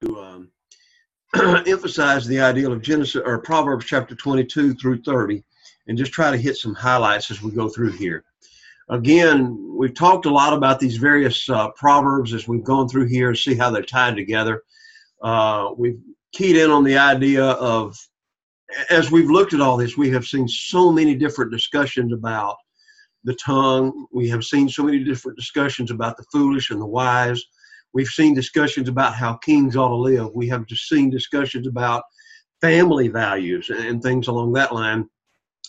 to emphasize the ideal of Genesis or Proverbs chapter 22 through 30, and just try to hit some highlights as we go through here. Again, we've talked a lot about these various proverbs as we've gone through here and see how they're tied together. We've keyed in on the idea of, as we've looked at all this, we have seen so many different discussions about the tongue. We have seen so many different discussions about the foolish and the wise. We've seen discussions about how kings ought to live. We have just seen discussions about family values and things along that line.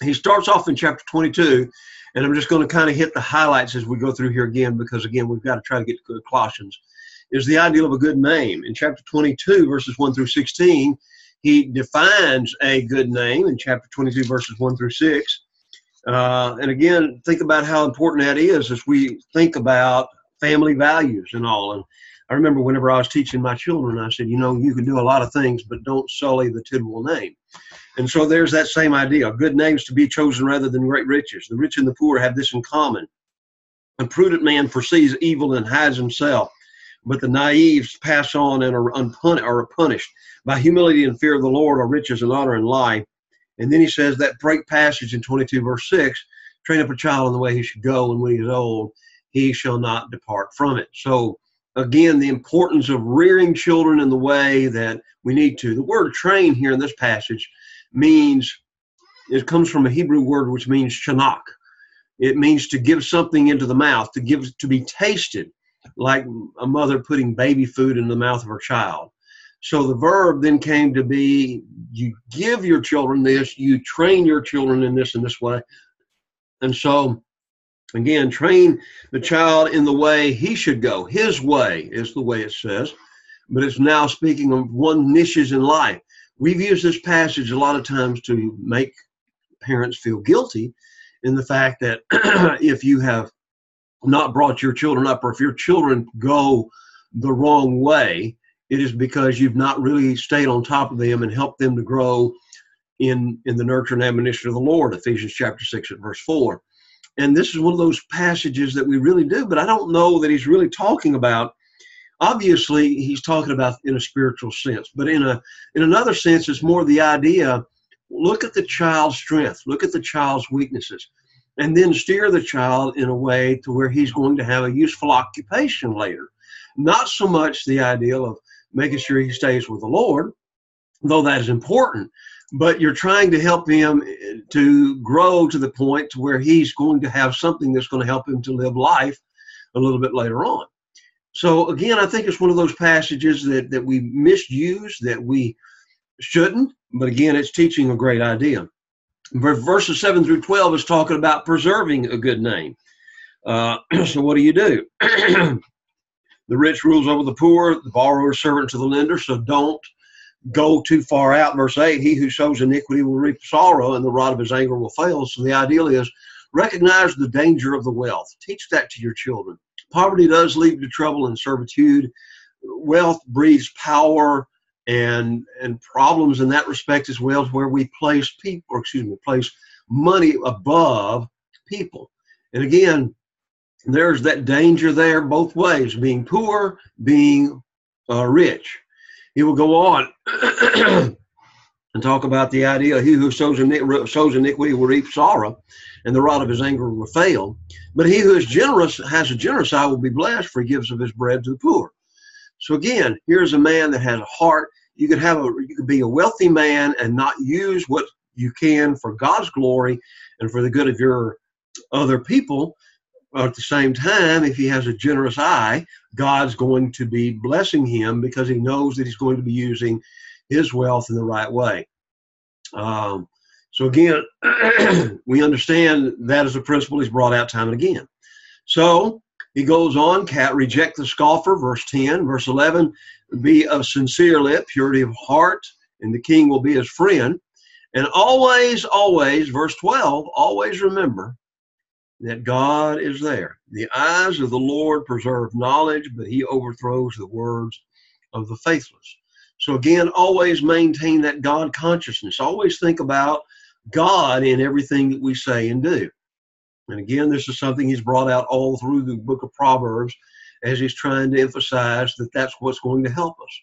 He starts off in chapter 22, and I'm just going to kind of hit the highlights as we go through here again, because again, we've got to try to get to Colossians, is the ideal of a good name. In chapter 22, verses 1 through 16, he defines a good name in chapter 22, verses 1 through 6. And again, think about how important that is as we think about family values and all. And I remember whenever I was teaching my children, I said, you know, you can do a lot of things, but don't sully the titable name. And so there's that same idea. Good names to be chosen rather than great riches. The rich and the poor have this in common. A prudent man foresees evil and hides himself, but the naive pass on and are punished. By humility and fear of the Lord are riches and honor and life. And then he says that great passage in 22 verse 6, train up a child in the way he should go, and when he is old, he shall not depart from it. So again, the importance of rearing children in the way that we need to. The word train here in this passage means, it comes from a Hebrew word which means shanach. It means to give something into the mouth, to be tasted, like a mother putting baby food in the mouth of her child. So the verb then came to be, you give your children this, you train your children in this way. And so, again, train the child in the way he should go. His way is the way it says, but it's now speaking of one niches in life. We've used this passage a lot of times to make parents feel guilty in the fact that if you have not brought your children up, or if your children go the wrong way, it is because you've not really stayed on top of them and helped them to grow in the nurture and admonition of the Lord, Ephesians chapter 6 and verse 4. And this is one of those passages that we really do, but I don't know that he's really talking about. Obviously, he's talking about in a spiritual sense, but in another sense, it's more the idea, look at the child's strength, look at the child's weaknesses, and then steer the child in a way to where he's going to have a useful occupation later. Not so much the ideal of making sure he stays with the Lord, though that is important, but you're trying to help him to grow to the point to where he's going to have something that's going to help him to live life a little bit later on. So again, I think it's one of those passages that we misuse, that we shouldn't, but again, it's teaching a great idea. Verses 7 through 12 is talking about preserving a good name. So what do? The rich rules over the poor, the borrower is servant to the lender, so don't go too far out. Verse 8, he who sows iniquity will reap sorrow, and the rod of his anger will fail. So the ideal is recognize the danger of the wealth. Teach that to your children. Poverty does lead to trouble and servitude. Wealth breeds power and problems in that respect as well, where we place place money above people. And again, there's that danger there both ways, being poor, being rich. He will go on and talk about the idea, he who sows iniquity will reap sorrow, and the rod of his anger will fail. But he who is generous, has a generous eye, will be blessed, for he gives of his bread to the poor. So again, here's a man that has a heart. You could be a wealthy man and not use what you can for God's glory and for the good of your other people. At the same time, if he has a generous eye, God's going to be blessing him because he knows that he's going to be using his wealth in the right way. So again, we understand that is a principle he's brought out time and again. So he goes on, reject the scoffer, verse 10. Verse 11, be of sincere lip, purity of heart, and the king will be his friend. And always, verse 12, always remember that God is there. The eyes of the Lord preserve knowledge, but he overthrows the words of the faithless. So again, always maintain that God consciousness. Always think about God in everything that we say and do. And again, this is something he's brought out all through the book of Proverbs as he's trying to emphasize that that's what's going to help us.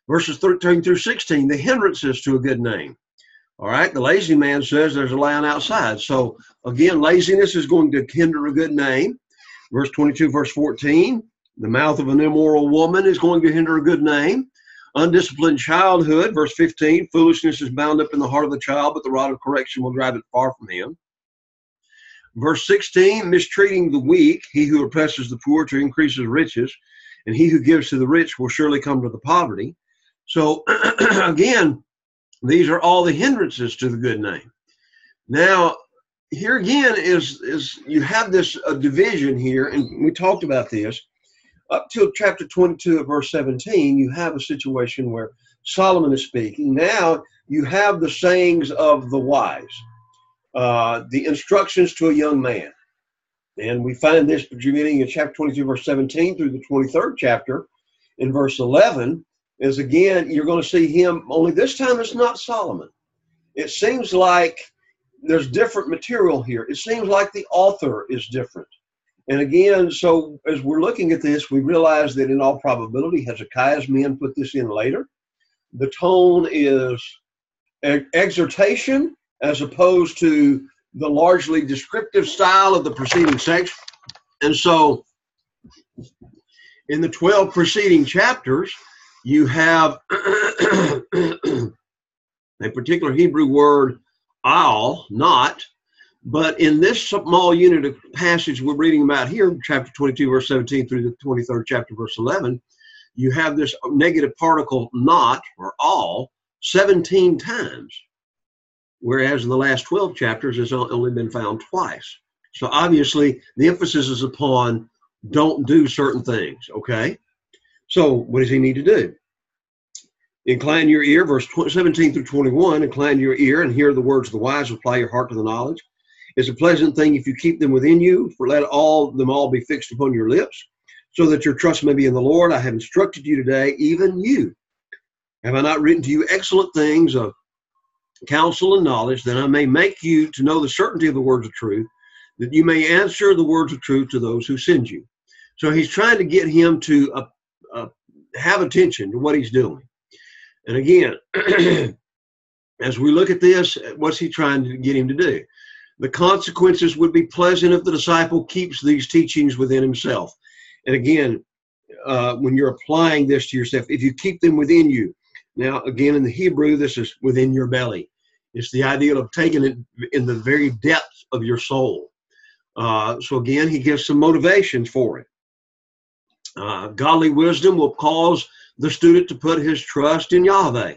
Verses 13 through 16, the hindrances to a good name. All right, the lazy man says there's a lion outside. So again, laziness is going to hinder a good name. Verse 22, verse 14, the mouth of an immoral woman is going to hinder a good name. Undisciplined childhood, verse 15, foolishness is bound up in the heart of the child, but the rod of correction will drive it far from him. Verse 16, mistreating the weak, he who oppresses the poor to increase his riches, and he who gives to the rich will surely come to the poverty. So again, these are all the hindrances to the good name. Now, here again is you have this division here, and we talked about this. Up till chapter 22 of verse 17, you have a situation where Solomon is speaking. Now you have the sayings of the wise, the instructions to a young man. And we find this beginning in chapter 22, verse 17 through the 23rd chapter. In verse 11 is again, you're going to see him, only this time it's not Solomon. It seems like there's different material here. It seems like the author is different. And again, so as we're looking at this, we realize that in all probability, Hezekiah's men put this in later. The tone is exhortation as opposed to the largely descriptive style of the preceding section. And so in the 12 preceding chapters, you have a particular Hebrew word, al, not. But in this small unit of passage we're reading about here, chapter 22, verse 17 through the 23rd chapter, verse 11, you have this negative particle not, or all, 17 times, whereas in the last 12 chapters it's only been found twice. So obviously the emphasis is upon don't do certain things, okay? So what does he need to do? Incline your ear, verse 17 through 21, incline your ear and hear the words of the wise, apply your heart to the knowledge. It's a pleasant thing if you keep them within you, for let them all be fixed upon your lips, so that your trust may be in the Lord. I have instructed you today, even you. Have I not written to you excellent things of counsel and knowledge, that I may make you to know the certainty of the words of truth, that you may answer the words of truth to those who send you. So he's trying to get him to have attention to what he's doing. And again, as we look at this, what's he trying to get him to do? The consequences would be pleasant if the disciple keeps these teachings within himself. And again, when you're applying this to yourself, if you keep them within you. Now, again, in the Hebrew, this is within your belly. It's the idea of taking it in the very depths of your soul. So again, he gives some motivations for it. Godly wisdom will cause the student to put his trust in Yahweh.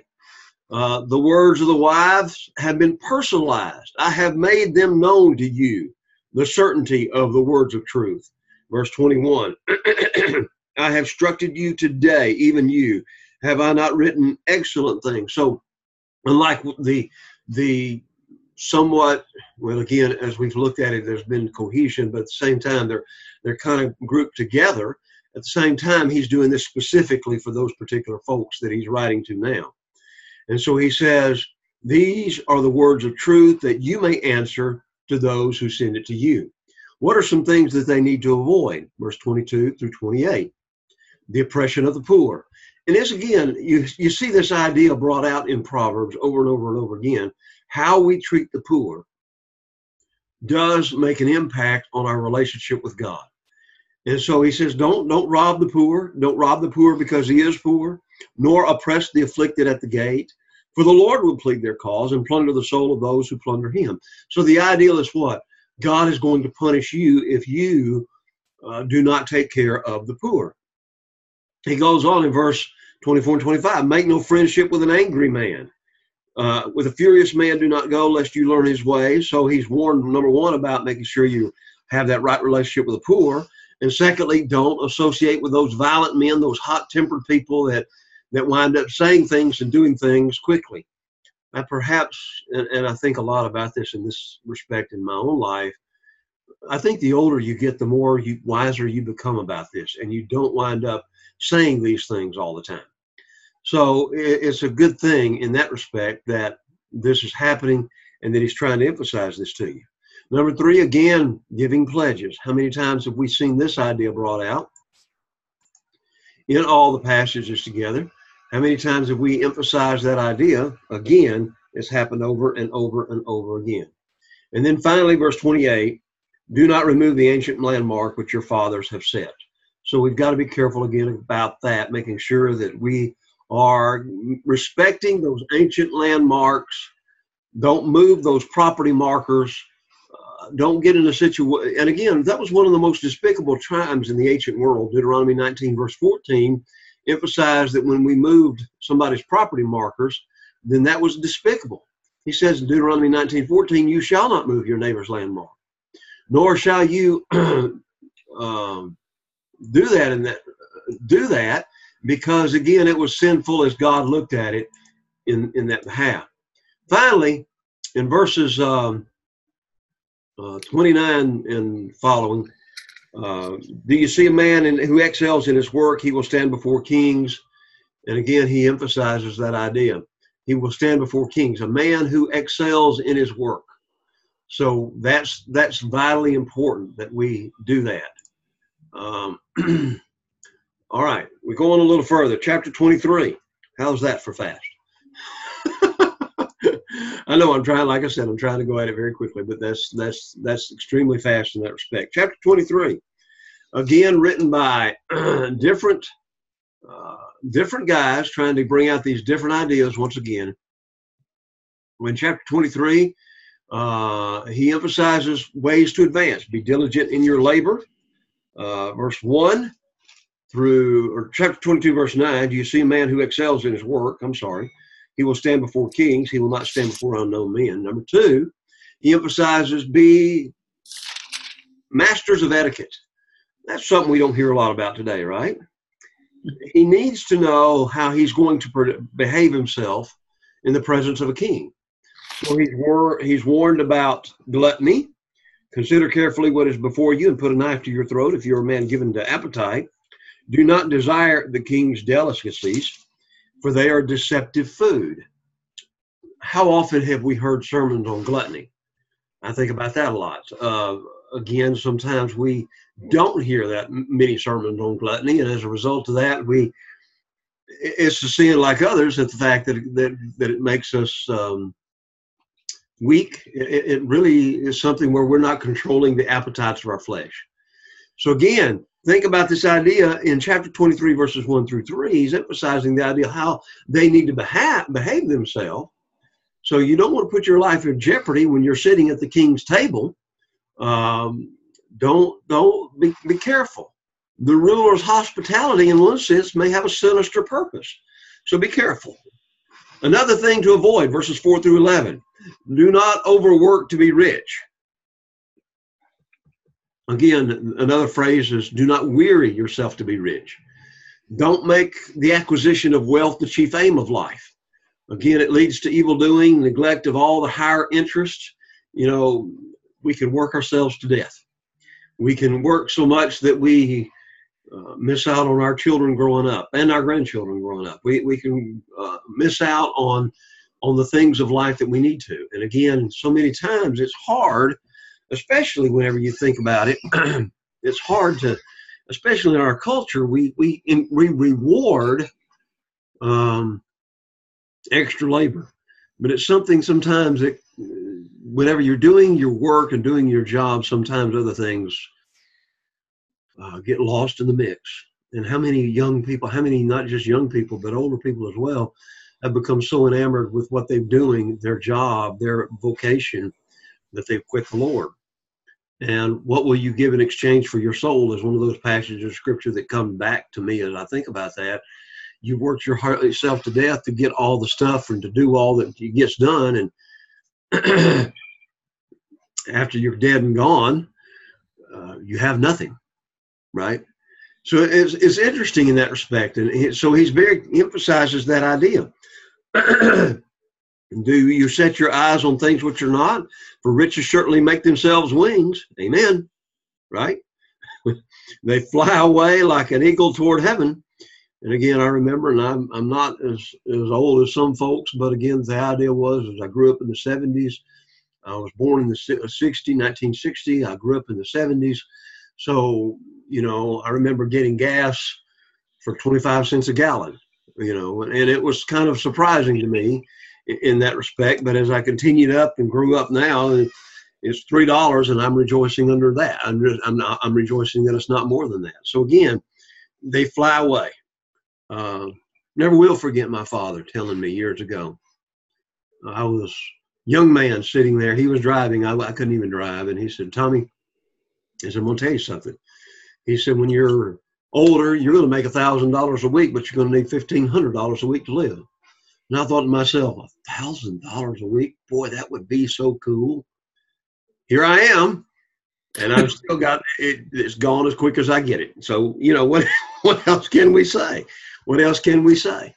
The words of the wise have been personalized. I have made them known to you, the certainty of the words of truth. Verse 21, I have instructed you today, even you. Have I not written excellent things? So unlike the somewhat, well, again, as we've looked at it, there's been cohesion, but at the same time, they're kind of grouped together. At the same time, he's doing this specifically for those particular folks that he's writing to now. And so he says, these are the words of truth that you may answer to those who send it to you. What are some things that they need to avoid? Verse 22 through 28, the oppression of the poor. And this, again, you see this idea brought out in Proverbs over and over and over again. How we treat the poor does make an impact on our relationship with God. And so he says, don't rob the poor. Don't rob the poor because he is poor, nor oppress the afflicted at the gate. For the Lord will plead their cause and plunder the soul of those who plunder him. So the ideal is what? God is going to punish you if you do not take care of the poor. He goes on in verse 24 and 25, make no friendship with an angry man. With a furious man do not go, lest you learn his ways. So he's warned, number one, about making sure you have that right relationship with the poor. And secondly, don't associate with those violent men, those hot-tempered people that wind up saying things and doing things quickly. I perhaps, and I think a lot about this in this respect in my own life, I think the older you get, the more wiser you become about this, and you don't wind up saying these things all the time. So it's a good thing in that respect that this is happening and that he's trying to emphasize this to you. Number three, again, giving pledges. How many times have we seen this idea brought out in all the passages together? How many times have we emphasized that idea? Again, it's happened over and over and over again. And then finally, verse 28, do not remove the ancient landmark which your fathers have set. So we've got to be careful again about that, making sure that we are respecting those ancient landmarks. Don't move those property markers. Don't get in a situation. And again, that was one of the most despicable times in the ancient world. Deuteronomy 19, verse 14, emphasized that when we moved somebody's property markers, then that was despicable. He says in Deuteronomy 19:14, you shall not move your neighbor's landmark, nor shall you do that because, again, it was sinful as God looked at it in that behalf. Finally, in verses 29 and following, do you see a man who excels in his work? He will stand before kings. And again, he emphasizes that idea. He will stand before kings, a man who excels in his work. So that's vitally important that we do that. All right, we go on a little further. Chapter 23. How's that for fast? I know I'm trying, like I said, I'm trying to go at it very quickly, but that's extremely fast in that respect. Chapter 23, again, written by different guys trying to bring out these different ideas once again. In chapter 23, he emphasizes ways to advance. Be diligent in your labor. Verse 1 through, or chapter 22, verse 9, do you see a man who excels in his work? He will stand before kings. He will not stand before unknown men. Number 2, he emphasizes be masters of etiquette. That's something we don't hear a lot about today, right? He needs to know how he's going to behave himself in the presence of a king. So he's warned about gluttony. Consider carefully what is before you and put a knife to your throat if you're a man given to appetite. Do not desire the king's delicacies, for they are deceptive food. How often have we heard sermons on gluttony? I think about that a lot. Again, sometimes we don't hear that many sermons on gluttony, and as a result of that, it's a sin like others, that the fact that it makes us weak. It really is something where we're not controlling the appetites of our flesh. So again, think about this idea in chapter 23, verses 1 through 3. He's emphasizing the idea of how they need to behave themselves. So you don't want to put your life in jeopardy when you're sitting at the king's table. Be careful. The ruler's hospitality, in one sense, may have a sinister purpose. So be careful. Another thing to avoid, verses 4 through 11. Do not overwork to be rich. Again, another phrase is do not weary yourself to be rich. Don't make the acquisition of wealth the chief aim of life. Again, it leads to evil doing, neglect of all the higher interests. We can work ourselves to death. We can work so much that we miss out on our children growing up and our grandchildren growing up. We can miss out on the things of life that we need to. And again, so many times it's hard, especially whenever you think about it. It's hard to, especially in our culture, we reward extra labor. But it's something sometimes that whenever you're doing your work and doing your job, sometimes other things get lost in the mix. And how many young people, not just young people, but older people as well, have become so enamored with what they're doing, their job, their vocation, that they've quit the Lord. And what will you give in exchange for your soul is one of those passages of scripture that come back to me as I think about that. You worked yourself to death to get all the stuff and to do all that gets done. And after you're dead and gone, you have nothing, right? So it's interesting in that respect. And so he emphasizes that idea. Do you set your eyes on things which are not? For riches certainly make themselves wings. Amen. Right? They fly away like an eagle toward heaven. And again, I remember, and I'm not as old as some folks, but again, the idea was, as I grew up in the 70s, I was born in the 1960. I grew up in the 70s. So, I remember getting gas for 25 cents a gallon. And it was kind of surprising to me in that respect. But as I continued up and grew up now, it's $3, and I'm rejoicing under that. I'm rejoicing that it's not more than that. So again, they fly away. Never will forget my father telling me years ago. I was a young man sitting there. He was driving. I couldn't even drive. And he said, Tommy, he said, I'm going to tell you something. He said, when you're older, you're going to make $1,000 a week, but you're going to need $1,500 a week to live. And I thought to myself, $1,000 a week? Boy, that would be so cool. Here I am, and I've still got it. It's gone as quick as I get it. So, what else can we say? What else can we say?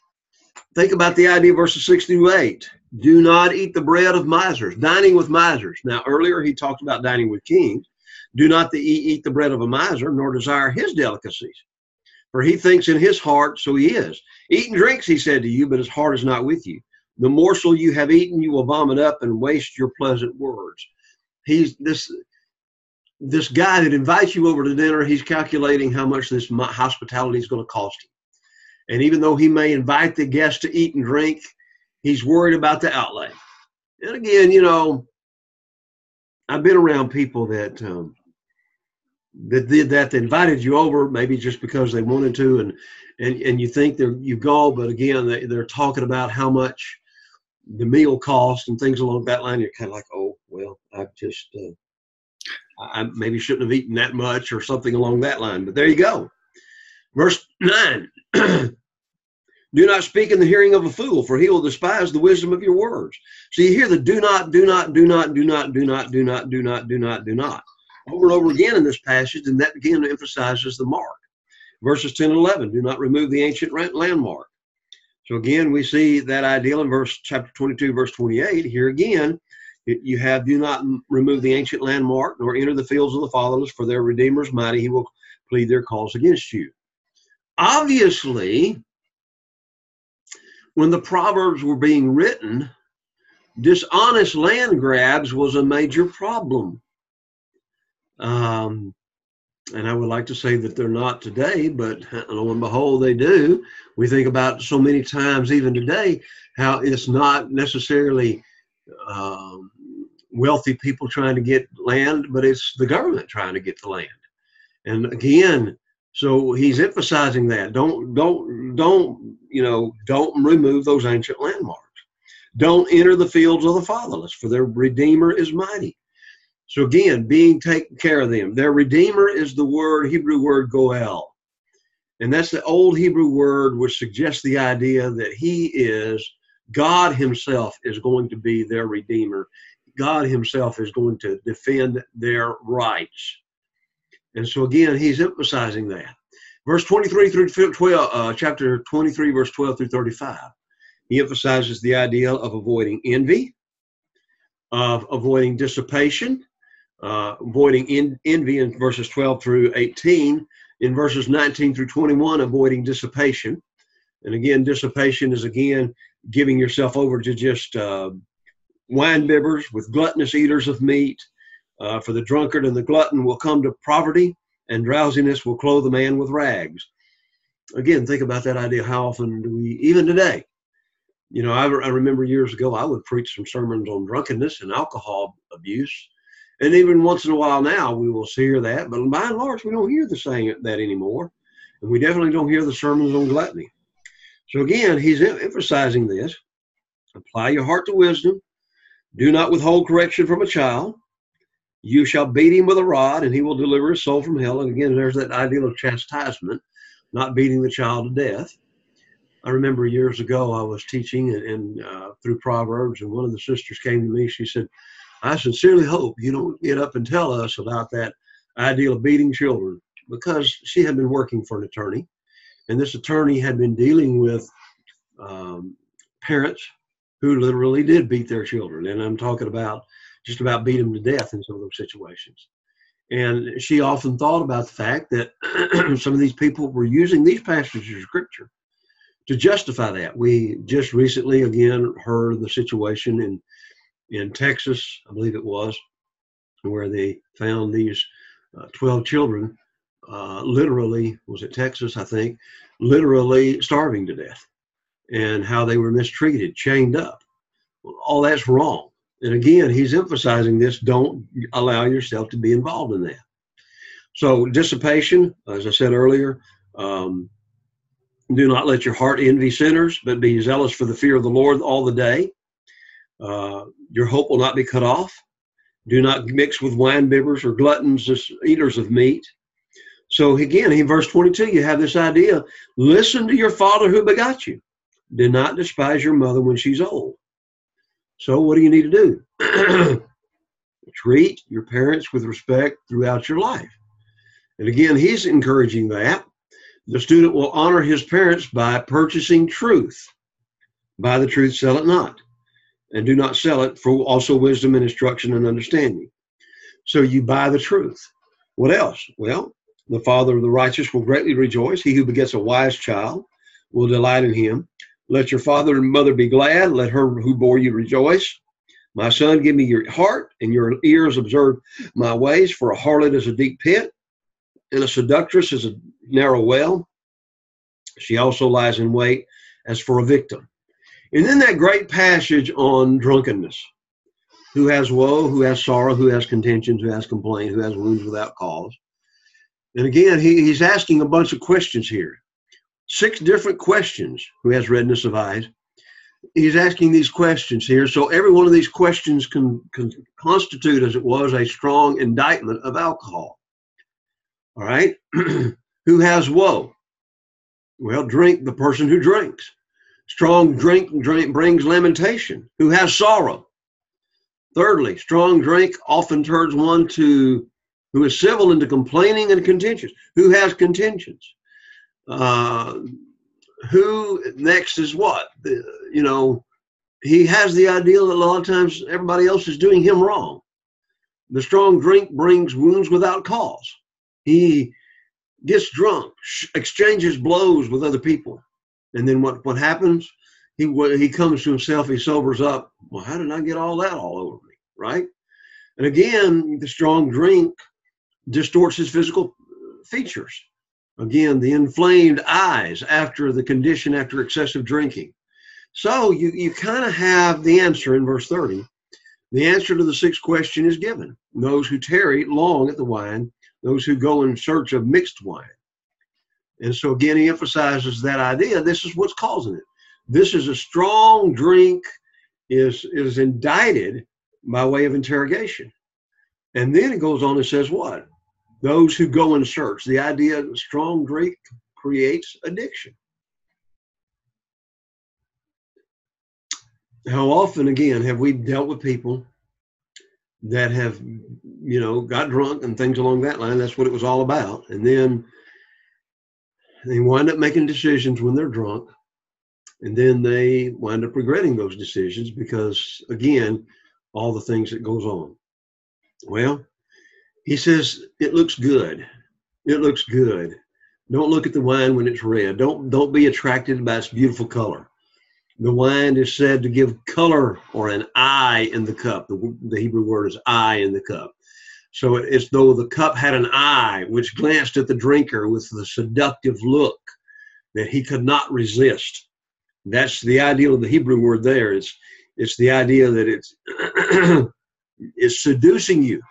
Think about the idea of verses 6 through 8. Do not eat the bread of misers, dining with misers. Now, earlier he talked about dining with kings. Do not eat the bread of a miser, nor desire his delicacies. For he thinks in his heart, so he is. Eat and drinks, he said to you, but his heart is not with you. The morsel you have eaten, you will vomit up and waste your pleasant words. He's this guy that invites you over to dinner, he's calculating how much this hospitality is going to cost him. And even though he may invite the guests to eat and drink, he's worried about the outlay. And again, I've been around people that did that. They invited you over, maybe just because they wanted to, and you think you go, but again, they're talking about how much the meal cost and things along that line. You're kind of like, oh, well, I maybe shouldn't have eaten that much or something along that line. But there you go. Verse 9. Do not speak in the hearing of a fool, for he will despise the wisdom of your words. So you hear the do not, do not, do not, do not, do not, do not, do not, do not, do not. Over and over again in this passage, and that again emphasizes the mark. Verses 10 and 11, do not remove the ancient landmark. So again, we see that ideal in chapter 22, verse 28. Here again, you have, do not remove the ancient landmark, nor enter the fields of the fatherless, for their Redeemer is mighty. He will plead their cause against you. Obviously, when the Proverbs were being written, dishonest land grabs was a major problem. And I would like to say that they're not today, but lo and behold, they do. We think about so many times, even today, how it's not necessarily wealthy people trying to get land, but it's the government trying to get the land. And again, so he's emphasizing that don't remove those ancient landmarks. Don't enter the fields of the fatherless, for their Redeemer is mighty. So again, being taken care of them. Their Redeemer is the Hebrew word goel. And that's the old Hebrew word which suggests the idea that God himself is going to be their Redeemer. God himself is going to defend their rights. And so again, he's emphasizing that. Verse 23 through 12, chapter 23, verse 12 through 35. He emphasizes the idea of avoiding envy, of avoiding dissipation, avoiding envy in verses 12 through 18. In verses 19 through 21, avoiding dissipation. And again, dissipation is again giving yourself over to just wine bibbers with gluttonous eaters of meat. For the drunkard and the glutton will come to poverty, and drowsiness will clothe the man with rags. Again, think about that idea. How often do we, even today, I remember years ago, I would preach some sermons on drunkenness and alcohol abuse. And even once in a while now, we will hear that. But by and large, we don't hear the saying that anymore. And we definitely don't hear the sermons on gluttony. So again, he's emphasizing this. Apply your heart to wisdom. Do not withhold correction from a child. You shall beat him with a rod, and he will deliver his soul from hell. And again, there's that ideal of chastisement, not beating the child to death. I remember years ago, I was teaching and through Proverbs, and one of the sisters came to me. She said, I sincerely hope you don't get up and tell us about that ideal of beating children, because she had been working for an attorney, and this attorney had been dealing with parents who literally did beat their children. And I'm talking about just about beat them to death in some of those situations. And she often thought about the fact that some of these people were using these passages of scripture to justify that. We just recently, again, heard of the situation in Texas, I believe it was, where they found these 12 children literally, was it Texas, I think, literally starving to death. and how they were mistreated, chained up. All that's wrong. And again, he's emphasizing this: don't allow yourself to be involved in that. So dissipation, as I said earlier, do not let your heart envy sinners, but be zealous for the fear of the Lord all the day. Your hope will not be cut off. Do not mix with wine bibbers or gluttons, eaters of meat. So again, in verse 22, you have this idea: listen to your father who begot you. Do not despise your mother when she's old. So what do you need to do? Treat your parents with respect throughout your life. And again, he's encouraging that. The student will honor his parents by purchasing truth. Buy the truth, sell it not. And do not sell it for also wisdom and instruction and understanding. So you buy the truth. What else? Well, the father of the righteous will greatly rejoice. He who begets a wise child will delight in him. Let your father and mother be glad. Let her who bore you rejoice. My son, give me your heart, and your ears observe my ways. For a harlot is a deep pit, and a seductress is a narrow well. She also lies in wait as for a victim. And then that great passage on drunkenness. Who has woe, who has sorrow, who has contentions, who has complaint, who has wounds without cause. And again, he's asking a bunch of questions here. 6 different questions. Who has redness of eyes? He's asking these questions here. So every one of these questions can constitute, as it was, a strong indictment of alcohol. All right. Who has woe? Well, the person who drinks. Strong drink brings lamentation. Who has sorrow? Thirdly, strong drink often turns one who is civil into complaining and contentious. Who has contentions? Who next is what? He has the idea that a lot of times everybody else is doing him wrong. The strong drink brings wounds without cause. He gets drunk, exchanges blows with other people. And then what happens? He comes to himself, he sobers up. Well, how did I get all that all over me, right? And again, the strong drink distorts his physical features. Again, the inflamed eyes after excessive drinking. So you kind of have the answer in verse 30. The answer to the 6th question is given. Those who tarry long at the wine, those who go in search of mixed wine. And so again, he emphasizes that idea. This is what's causing it. This is a strong drink is indicted by way of interrogation. And then it goes on and says what? Those who go in search. The idea that strong drink creates addiction. How often, again, have we dealt with people that have, got drunk and things along that line? That's what it was all about. And then they wind up making decisions when they're drunk. And then they wind up regretting those decisions because, again, all the things that goes on. Well, he says, it looks good. It looks good. Don't look at the wine when it's red. Don't be attracted by its beautiful color. The wine is said to give color or an eye in the cup. The Hebrew word is eye in the cup. So it's though the cup had an eye which glanced at the drinker with the seductive look that he could not resist. That's the ideal of the Hebrew word there. It's the idea that it's seducing you.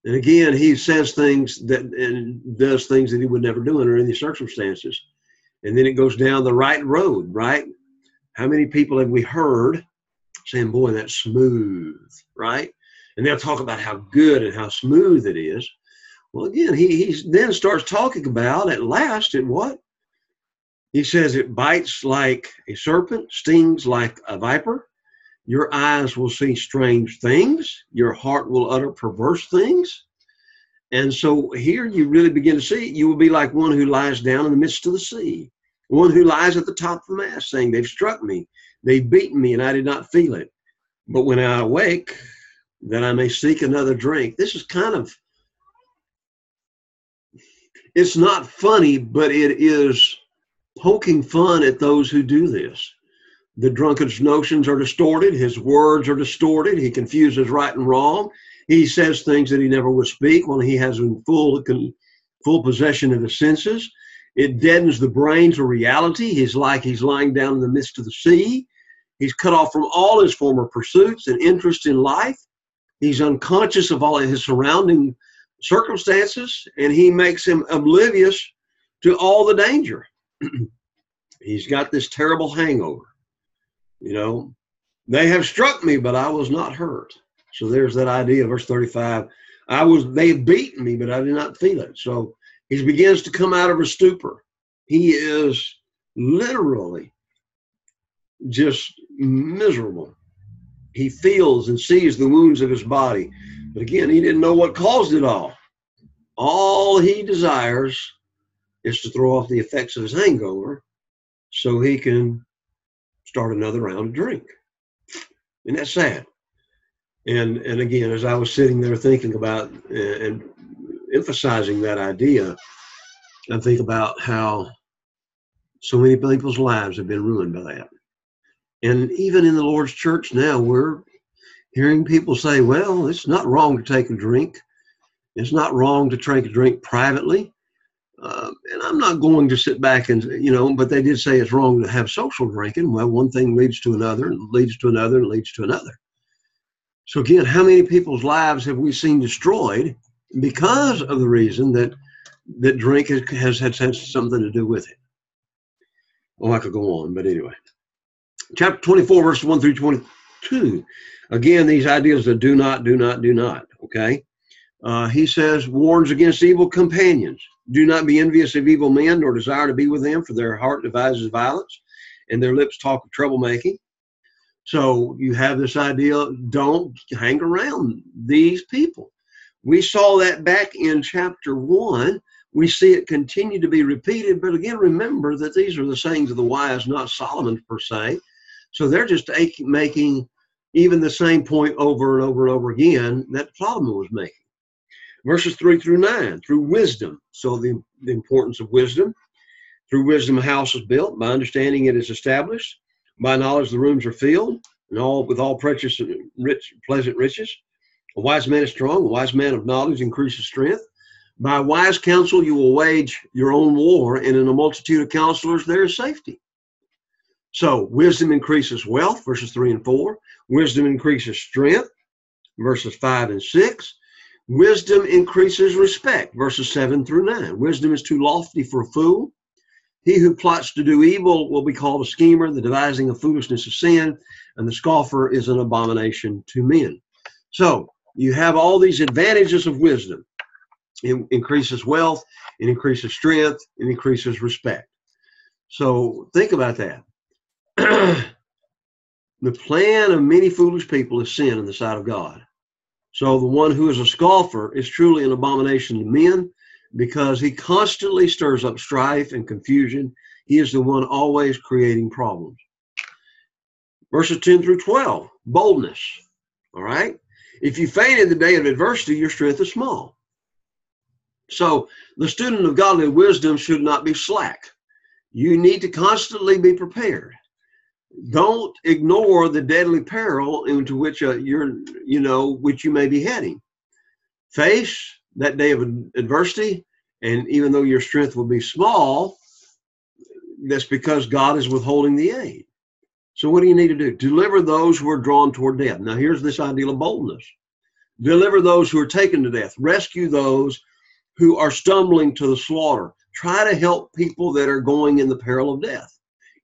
And again, he says things and does things that he would never do under any circumstances. And then it goes down the right road, right? How many people have we heard saying, boy, that's smooth, right? And they'll talk about how good and how smooth it is. Well, again, he then starts talking about at last it what? He says it bites like a serpent, stings like a viper. Your eyes will see strange things. Your heart will utter perverse things. And so here you really begin to see you will be like one who lies down in the midst of the sea, one who lies at the top of the mast saying, they've struck me, they've beaten me, and I did not feel it. But when I awake, that I may seek another drink. This is it's not funny, but it is poking fun at those who do this. The drunkard's notions are distorted. His words are distorted. He confuses right and wrong. He says things that he never would speak when he has in full possession of his senses. It deadens the brain to reality. He's like he's lying down in the midst of the sea. He's cut off from all his former pursuits and interest in life. He's unconscious of all of his surrounding circumstances, and he makes him oblivious to all the danger. He's got this terrible hangover. They have struck me, but I was not hurt. So there's that idea, verse 35. They have beaten me, but I did not feel it. So he begins to come out of a stupor. He is literally just miserable. He feels and sees the wounds of his body. But again, he didn't know what caused it all. All he desires is to throw off the effects of his hangover so he can start another round of drink. And that's sad. And again, as I was sitting there thinking about and emphasizing that idea, I think about how so many people's lives have been ruined by that. And even in the Lord's church now, we're hearing people say, well, it's not wrong to take a drink. It's not wrong to take a drink privately. And I'm not going to sit back and, but they did say it's wrong to have social drinking. Well, one thing leads to another, and leads to another, and leads to another. So again, how many people's lives have we seen destroyed because of the reason that drink has had something to do with it? Well, I could go on, but anyway. Chapter 24, verses 1 through 22. Again, these ideas of do not, okay? He says, warns against evil companions. Do not be envious of evil men, nor desire to be with them, for their heart devises violence, and their lips talk of troublemaking. So you have this idea, don't hang around these people. We saw that back in chapter 1. We see it continue to be repeated, but again, remember that these are the sayings of the wise, not Solomon's per se. So they're just making even the same point over and over and over again that Solomon was making. Verses 3 through 9, through wisdom. So the importance of wisdom. Through wisdom, a house is built. By understanding, it is established. By knowledge, the rooms are filled, and with all precious and pleasant riches. A wise man is strong. A wise man of knowledge increases strength. By wise counsel, you will wage your own war, and in a multitude of counselors, there is safety. So wisdom increases wealth, verses 3 and 4. Wisdom increases strength, verses 5 and 6. Wisdom increases respect, verses 7 through 9. Wisdom is too lofty for a fool. He who plots to do evil will be called a schemer. The devising of foolishness is sin, and the scoffer is an abomination to men. So you have all these advantages of wisdom. It increases wealth, it increases strength, it increases respect. So think about that. The plan of many foolish people is sin in the sight of God. So the one who is a scoffer is truly an abomination to men because he constantly stirs up strife and confusion. He is the one always creating problems. Verses 10 through 12, boldness. All right? If you faint in the day of adversity, your strength is small. So the student of godly wisdom should not be slack. You need to constantly be prepared. Don't ignore the deadly peril into which which you may be heading. Face that day of adversity, and even though your strength will be small, that's because God is withholding the aid. So what do you need to do? Deliver those who are drawn toward death. Now here's this ideal of boldness. Deliver those who are taken to death. Rescue those who are stumbling to the slaughter. Try to help people that are going in the peril of death.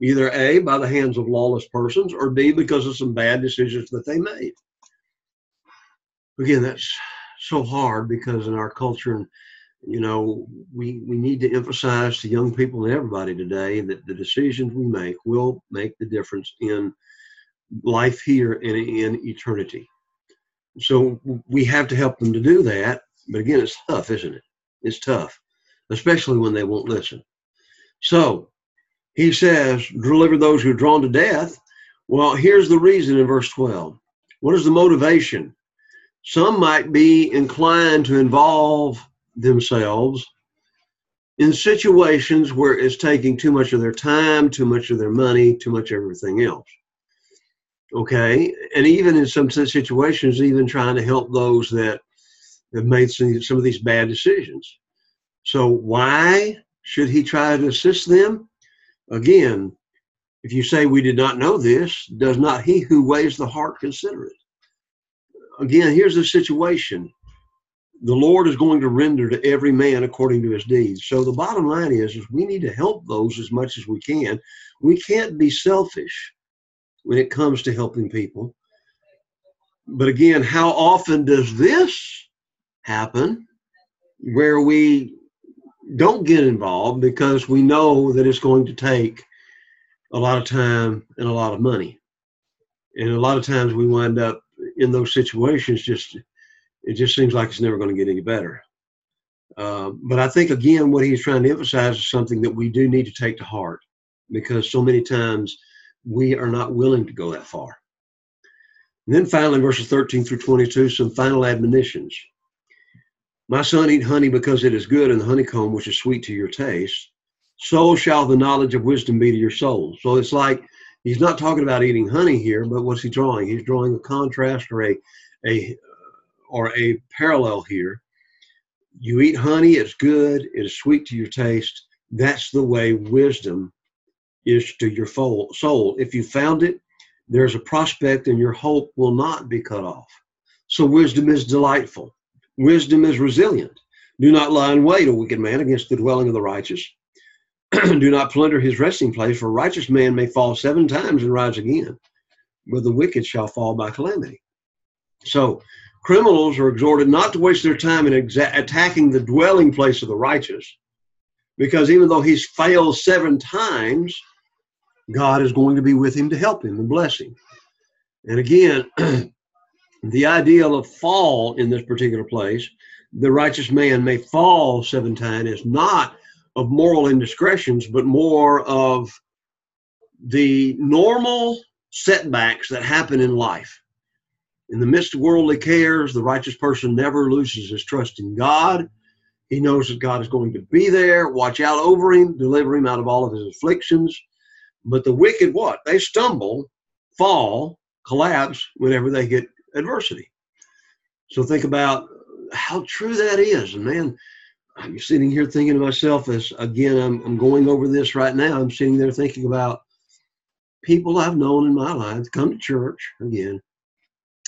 Either A, by the hands of lawless persons, or B, because of some bad decisions that they made. Again, that's so hard because in our culture, we need to emphasize to young people and everybody today that the decisions we make will make the difference in life here and in eternity. So we have to help them to do that. But again, it's tough, isn't it? It's tough, especially when they won't listen. So he says, deliver those who are drawn to death. Well, here's the reason in verse 12. What is the motivation? Some might be inclined to involve themselves in situations where it's taking too much of their time, too much of their money, too much of everything else. Okay? And even in some situations, even trying to help those that have made some of these bad decisions. So why Should he try to assist them? Again, if you say we did not know this, does not he who weighs the heart consider it? Again, here's the situation. The Lord is going to render to every man according to his deeds. So the bottom line is we need to help those as much as we can. We can't be selfish when it comes to helping people. But again, how often does this happen where we don't get involved because we know that it's going to take a lot of time and a lot of money? And a lot of times we wind up in those situations, it just seems like it's never going to get any better. But I think, again, what he's trying to emphasize is something that we do need to take to heart, because so many times we are not willing to go that far. And then finally, verses 13 through 22, some final admonitions. My son, eat honey because it is good, and the honeycomb which is sweet to your taste. So shall the knowledge of wisdom be to your soul. So it's like he's not talking about eating honey here, but what's he drawing? He's drawing a contrast or a parallel here. You eat honey, it's good, it is sweet to your taste. That's the way wisdom is to your soul. If you found it, there's a prospect and your hope will not be cut off. So wisdom is delightful. Wisdom is resilient. Do not lie in wait, O wicked man, against the dwelling of the righteous. Do not plunder his resting place, for a righteous man may fall 7 times and rise again, but the wicked shall fall by calamity. So criminals are exhorted not to waste their time in attacking the dwelling place of the righteous, because even though he's failed 7 times, God is going to be with him to help him and bless him. And again, the idea of fall in this particular place, the righteous man may fall 7 times, is not of moral indiscretions, but more of the normal setbacks that happen in life. In the midst of worldly cares, the righteous person never loses his trust in God. He knows that God is going to be there, watch out over him, deliver him out of all of his afflictions. But the wicked, what? They stumble, fall, collapse whenever they get adversity. So think about how true that is. And man, I'm sitting here thinking to myself, as again, I'm going over this right now. I'm sitting there thinking about people I've known in my life come to church again.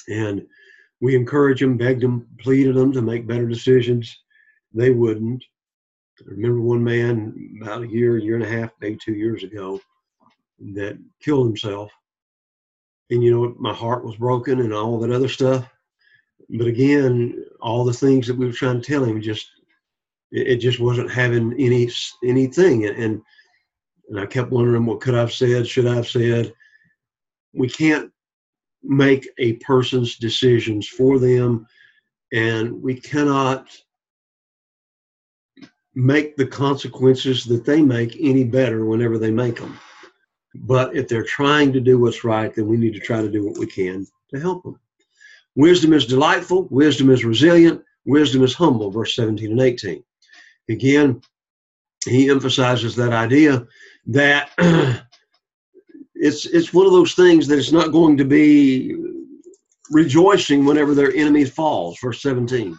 And we encourage them, begged them, pleaded them to make better decisions. They wouldn't. I remember one man about a year and a half, maybe 2 years ago, that killed himself. And, you know, my heart was broken and all that other stuff. But again, all the things that we were trying to tell him, it just wasn't having anything. And I kept wondering, what could I have said? Should I have said? We can't make a person's decisions for them, and we cannot make the consequences that they make any better whenever they make them. But if they're trying to do what's right, then we need to try to do what we can to help them. Wisdom is delightful. Wisdom is resilient. Wisdom is humble, verse 17 and 18. Again, he emphasizes that idea that it's one of those things that it's not going to be rejoicing whenever their enemy falls, verse 17.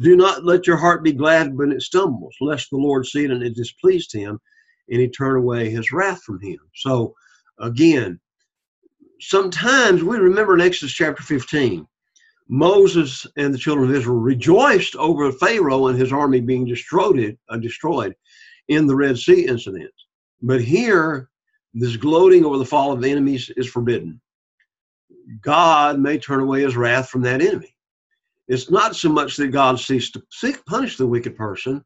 Do not let your heart be glad when it stumbles, lest the Lord see it and it displeased him, and he turn away his wrath from him. So again, sometimes we remember in Exodus chapter 15, Moses and the children of Israel rejoiced over Pharaoh and his army being destroyed in the Red Sea incident. But here, this gloating over the fall of the enemies is forbidden. God may turn away his wrath from that enemy. It's not so much that God seeks to punish the wicked person,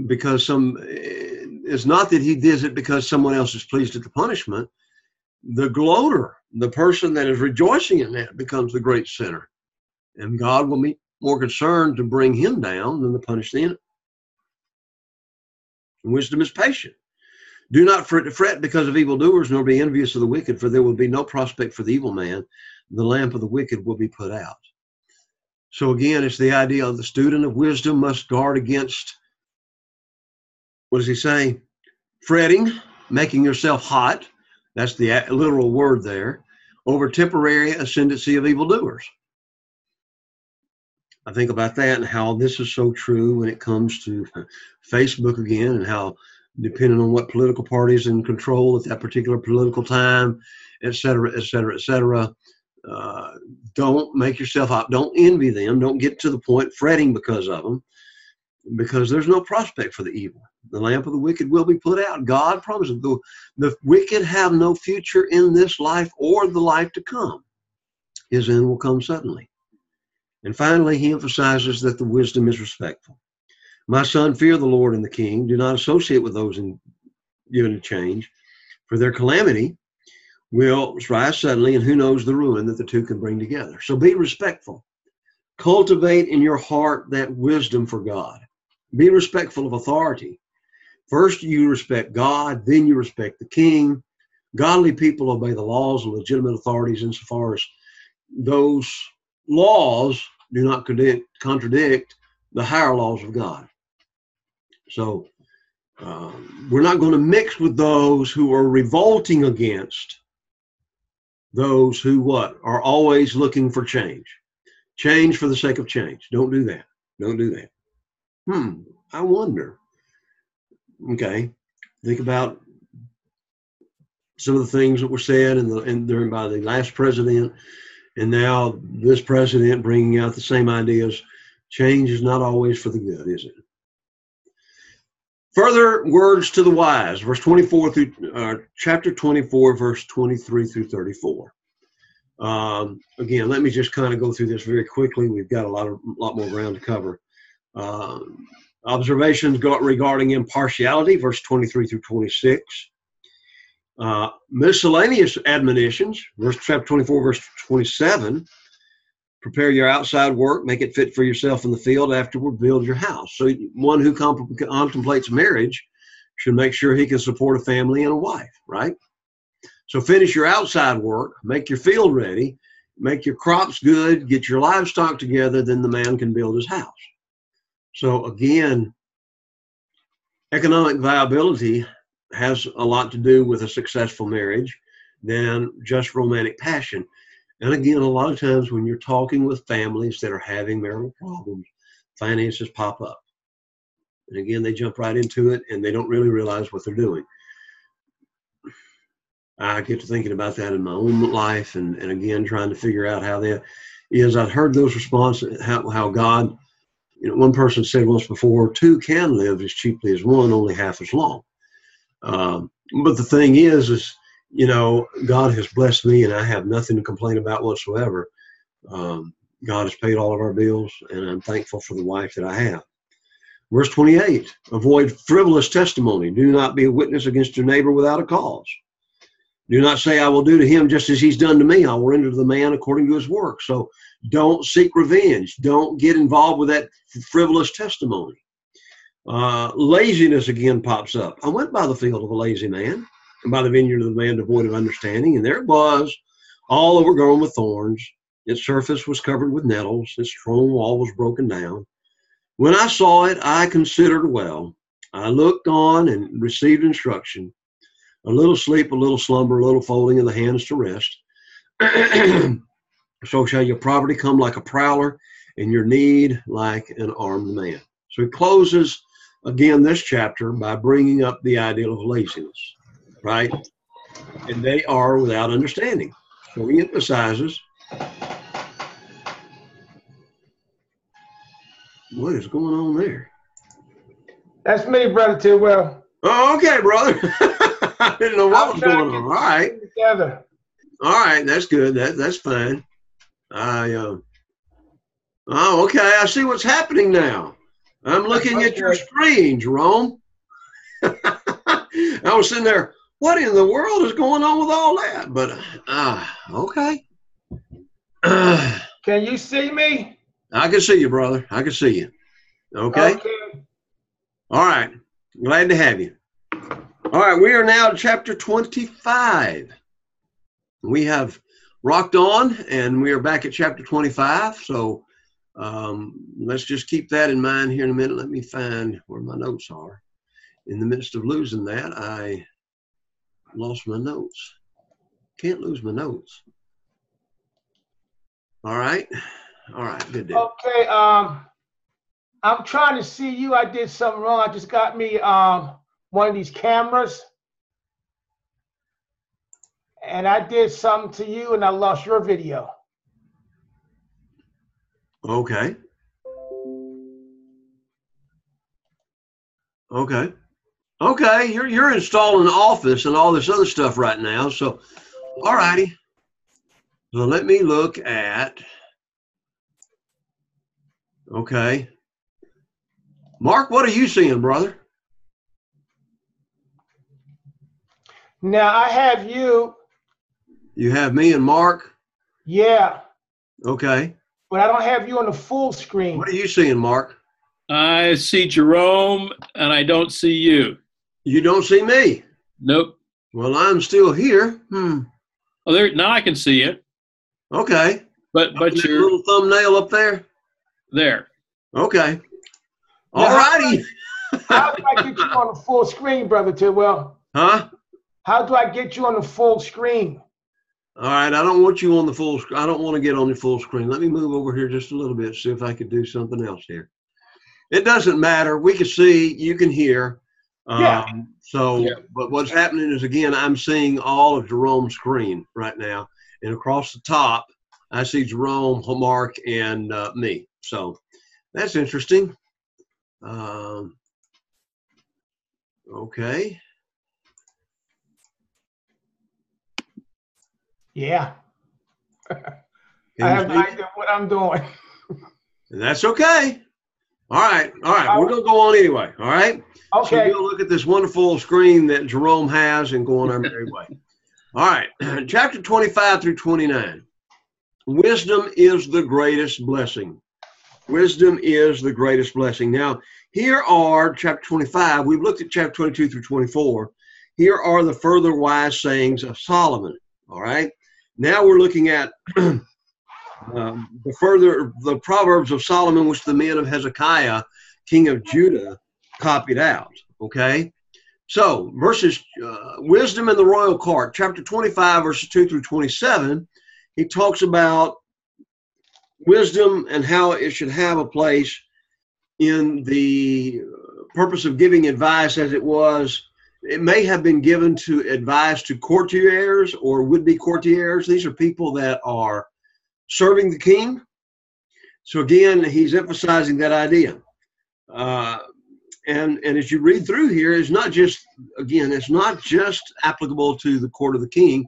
because it's not that he does it because someone else is pleased at the punishment. The gloater, the person that is rejoicing in that, becomes the great sinner. And God will be more concerned to bring him down than to punish the enemy. Wisdom is patient. Do not fret because of evildoers, nor be envious of the wicked, for there will be no prospect for the evil man. The lamp of the wicked will be put out. So again, it's the idea of the student of wisdom must guard against, what does he say? Fretting, making yourself hot. That's the literal word there. Over temporary ascendancy of evildoers. I think about that and how this is so true when it comes to Facebook again, and how depending on what political party is in control at that particular political time, et cetera, et cetera, et cetera. Don't make yourself out. Don't envy them. Don't get to the point fretting because of them, because there's no prospect for the evil. The lamp of the wicked will be put out. God promises the wicked have no future in this life or the life to come. His end will come suddenly. And finally, he emphasizes that the wisdom is respectful. My son, fear the Lord and the king. Do not associate with those given to change, for their calamity will rise suddenly, and who knows the ruin that the two can bring together. So be respectful. Cultivate in your heart that wisdom for God. Be respectful of authority. First, you respect God, then you respect the king. Godly people obey the laws and legitimate authorities insofar as those laws do not contradict the higher laws of God. So we're not going to mix with those who are revolting against those who what? Are always looking for change. Change for the sake of change. Don't do that. Don't do that. I wonder. Okay. Think about some of the things that were said during by the last president, and now this president bringing out the same ideas. Change is not always for the good, is it? Further words to the wise, verse 24 through chapter 24, verse 23 through 34. Again, let me just kind of go through this very quickly. We've got a lot more ground to cover. Observations regarding impartiality, verse 23 through 26. Miscellaneous admonitions, chapter 24, verse 27. Prepare your outside work, make it fit for yourself in the field, afterward build your house. So one who contemplates marriage should make sure he can support a family and a wife, right? So finish your outside work, make your field ready, make your crops good, get your livestock together, then the man can build his house. So again, economic viability has a lot to do with a successful marriage than just romantic passion. And again, a lot of times when you're talking with families that are having marital problems, finances pop up. And again, they jump right into it and they don't really realize what they're doing. I get to thinking about that in my own life and again, trying to figure out how that is. I've heard those responses, how God, one person said once before, two can live as cheaply as one, only half as long. But the thing is, God has blessed me and I have nothing to complain about whatsoever. God has paid all of our bills and I'm thankful for the wife that I have. Verse 28, avoid frivolous testimony. Do not be a witness against your neighbor without a cause. Do not say, I will do to him just as he's done to me. I will render to the man according to his work. So don't seek revenge. Don't get involved with that frivolous testimony. Laziness again pops up. I went by the field of a lazy man and by the vineyard of the man devoid of understanding. And there it was, all overgrown with thorns. Its surface was covered with nettles. Its stone wall was broken down. When I saw it, I considered well. I looked on and received instruction. A little sleep, a little slumber, a little folding of the hands to rest. So shall your poverty come like a prowler, and your need like an armed man. So he closes, again, this chapter by bringing up the ideal of laziness, right? And they are without understanding. So he emphasizes, what is going on there? That's me, Brother Tidwell. Oh, okay, brother. I didn't know what was going on. All right. Together. All right, that's good. That's fine. Oh, okay. I see what's happening now. I'm looking at your screen, Jerome. I was sitting there, what in the world is going on with all that? But, okay. Can you see me? I can see you, brother. I can see you. Okay? All right. Glad to have you. All right. We are now at chapter 25. We have rocked on, and we are back at chapter 25. So let's just keep that in mind here in a minute. Let me find where my notes are. In the midst of losing that, I lost my notes. Can't lose my notes. All right. All right. Good deal. Okay. I'm trying to see you. I did something wrong. I just got me one of these cameras, and I did something to you, and I lost your video. Okay. Okay. Okay. You're installing Office and all this other stuff right now. So, all righty. So let me look at. Okay. Mark, what are you seeing, brother? Now I have you. You have me and Mark. Yeah. Okay. But I don't have you on the full screen. What are you seeing, Mark? I see Jerome, and I don't see you. You don't see me. Nope. Well, I'm still here. Oh, there. Now I can see it. Okay. But That you're little thumbnail up there. there. Okay. All righty. How do I get you on the full screen, Brother Tidwell? Huh? How do I get you on the full screen? All right. I don't want you on the full screen. I don't want to get on the full screen. Let me move over here just a little bit, see if I could do something else here. It doesn't matter. We can see, you can hear. Yeah. But what's happening is, again, I'm seeing all of Jerome's screen right now. And across the top, I see Jerome, Mark, and me. So that's interesting. Okay. Yeah. I have no idea what I'm doing. That's okay. All right. We're going to go on anyway. All right. Okay. So we'll look at this wonderful screen that Jerome has and go on our merry way. All right. Chapter 25 through 29. Wisdom is the greatest blessing. Wisdom is the greatest blessing. Now, here are chapter 25. We've looked at chapter 22 through 24. Here are the further wise sayings of Solomon. All right. Now we're looking at the Proverbs of Solomon, which the men of Hezekiah, king of Judah, copied out. Okay. So wisdom in the royal court, chapter 25, verses 2 through 27. He talks about wisdom and how it should have a place in the purpose of giving advice, as it was. It may have been given to advice to courtiers or would-be courtiers. These are people that are serving the king. So again, he's emphasizing that idea. And as you read through here, it's not just applicable to the court of the king,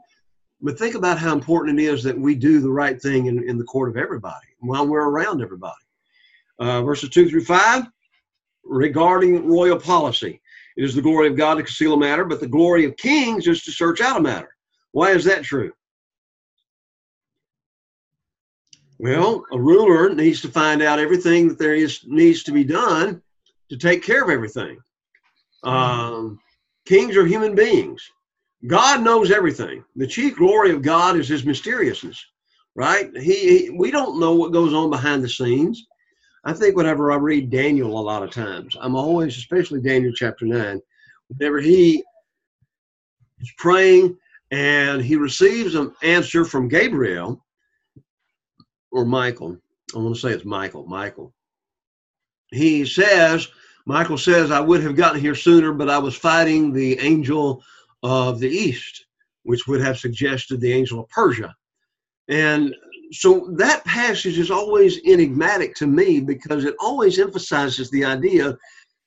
but think about how important it is that we do the right thing in the court of everybody while we're around everybody. Verses 2 through 5, regarding royal policy. It is the glory of God to conceal a matter, but the glory of kings is to search out a matter. Why is that true? Well, a ruler needs to find out everything that needs to be done to take care of everything. Kings are human beings. God knows everything. The chief glory of God is his mysteriousness, right? We don't know what goes on behind the scenes. I think whenever I read Daniel a lot of times, I'm always, especially Daniel chapter 9, whenever he is praying and he receives an answer from Gabriel or Michael. I want to say it's Michael. Michael. Michael says, I would have gotten here sooner, but I was fighting the angel of the East, which would have suggested the angel of Persia. And so that passage is always enigmatic to me because it always emphasizes the idea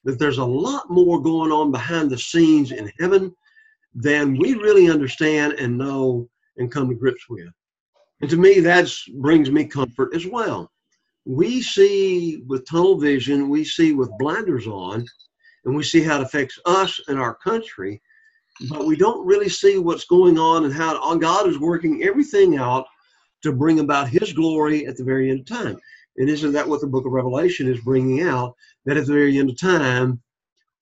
that there's a lot more going on behind the scenes in heaven than we really understand and know and come to grips with. And to me, that brings me comfort as well. We see with tunnel vision, we see with blinders on, and we see how it affects us and our country, but we don't really see what's going on and how God is working everything out to bring about his glory at the very end of time. And isn't that what the book of Revelation is bringing out? That at the very end of time,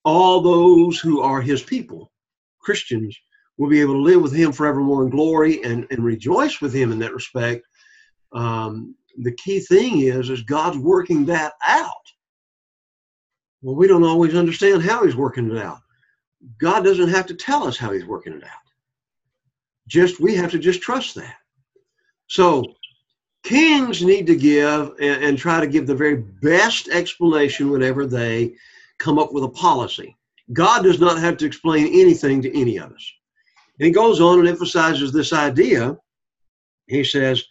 all those who are his people, Christians, will be able to live with him forevermore in glory and rejoice with him in that respect. The key thing is God's working that out. Well, we don't always understand how he's working it out. God doesn't have to tell us how he's working it out. We have to just trust that. So kings need to give and try to give the very best explanation whenever they come up with a policy. God does not have to explain anything to any of us. And he goes on and emphasizes this idea. He says,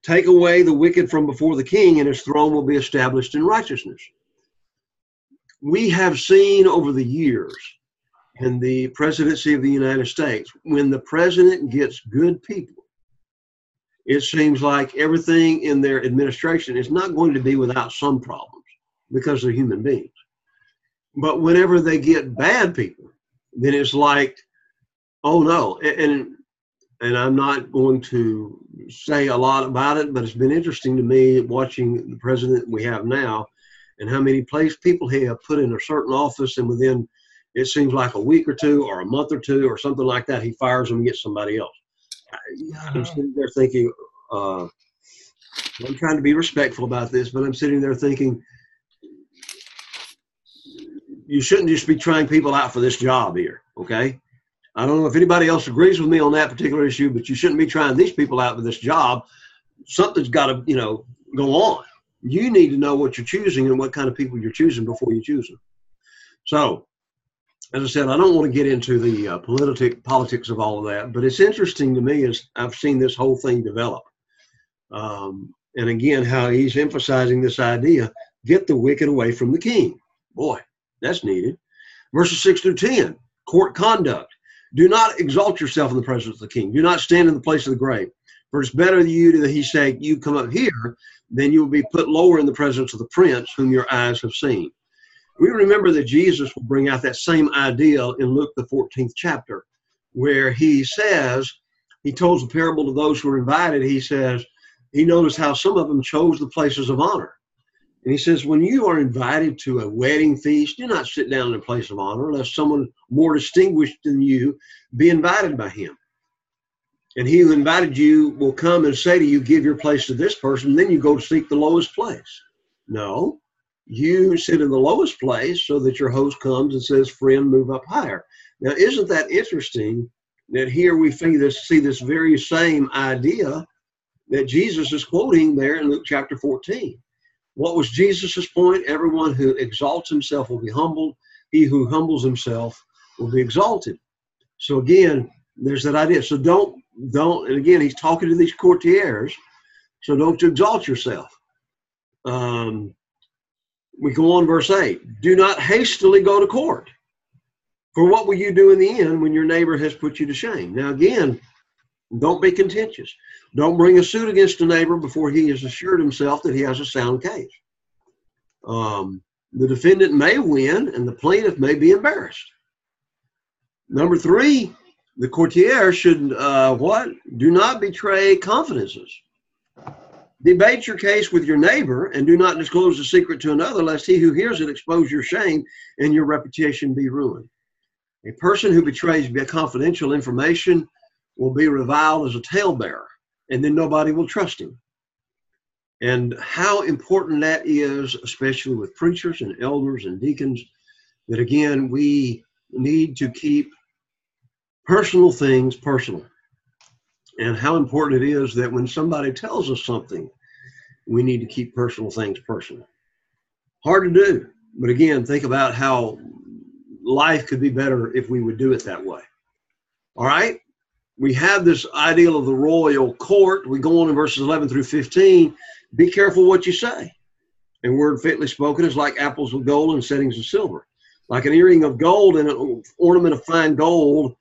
take away the wicked from before the king, and his throne will be established in righteousness. We have seen over the years in the presidency of the United States, when the president gets good people, it seems like everything in their administration is not going to be without some problems because they're human beings. But whenever they get bad people, then it's like, oh no. And I'm not going to say a lot about it, but it's been interesting to me watching the president we have now and how many people he have put in a certain office, and within, it seems like a week or two or a month or two or something like that, he fires them and gets somebody else. I'm sitting there thinking, I'm trying to be respectful about this, but I'm sitting there thinking, you shouldn't just be trying people out for this job here, okay? I don't know if anybody else agrees with me on that particular issue, but you shouldn't be trying these people out for this job. Something's got to, go on. You need to know what you're choosing and what kind of people you're choosing before you choose them. So, as I said, I don't want to get into the politics of all of that, but it's interesting to me as I've seen this whole thing develop. And again, how he's emphasizing this idea, get the wicked away from the king. Boy, that's needed. Verses 6 through 10, court conduct. Do not exalt yourself in the presence of the king. Do not stand in the place of the great. For it's better that he say, you come up here, than you will be put lower in the presence of the prince whom your eyes have seen. We remember that Jesus will bring out that same idea in Luke, the 14th chapter, where he says, he tells the parable to those who are invited. He says, he noticed how some of them chose the places of honor. And he says, when you are invited to a wedding feast, do not sit down in a place of honor, lest someone more distinguished than you be invited by him. And he who invited you will come and say to you, give your place to this person, then you go to seek the lowest place. No, you sit in the lowest place so that your host comes and says, friend, move up higher. Now, isn't that interesting that here we see this very same idea that Jesus is quoting there in Luke chapter 14. What was Jesus's point? Everyone who exalts himself will be humbled. He who humbles himself will be exalted. So again, there's that idea. So don't, and again, he's talking to these courtiers, so don't exalt yourself. We go on verse 8. Do not hastily go to court. For what will you do in the end when your neighbor has put you to shame? Now again, don't be contentious. Don't bring a suit against a neighbor before he has assured himself that he has a sound case. The defendant may win and the plaintiff may be embarrassed. Number 3, the courtier should do not betray confidences. Debate your case with your neighbor and do not disclose the secret to another, lest he who hears it expose your shame and your reputation be ruined. A person who betrays confidential information will be reviled as a talebearer, and then nobody will trust him. And how important that is, especially with preachers and elders and deacons, that again, we need to keep personal things personal. And how important it is that when somebody tells us something, we need to keep personal things personal. Hard to do, but again, think about how life could be better if we would do it that way. All right? We have this ideal of the royal court. We go on in verses 11 through 15. Be careful what you say. And word fitly spoken is like apples of gold and settings of silver. Like an earring of gold and an ornament of fine gold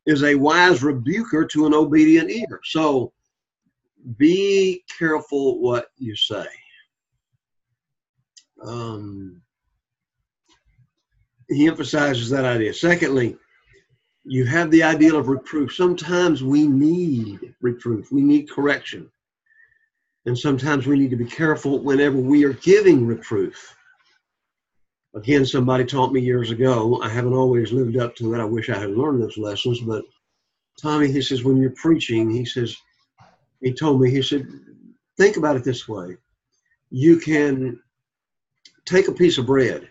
is a wise rebuker to an obedient ear. So be careful what you say. He emphasizes that idea. Secondly, you have the ideal of reproof. Sometimes we need reproof. We need correction. And sometimes we need to be careful whenever we are giving reproof. Again, somebody taught me years ago, I haven't always lived up to it. I wish I had learned those lessons. But Tommy, he says, when you're preaching, he said, think about it this way. You can take a piece of bread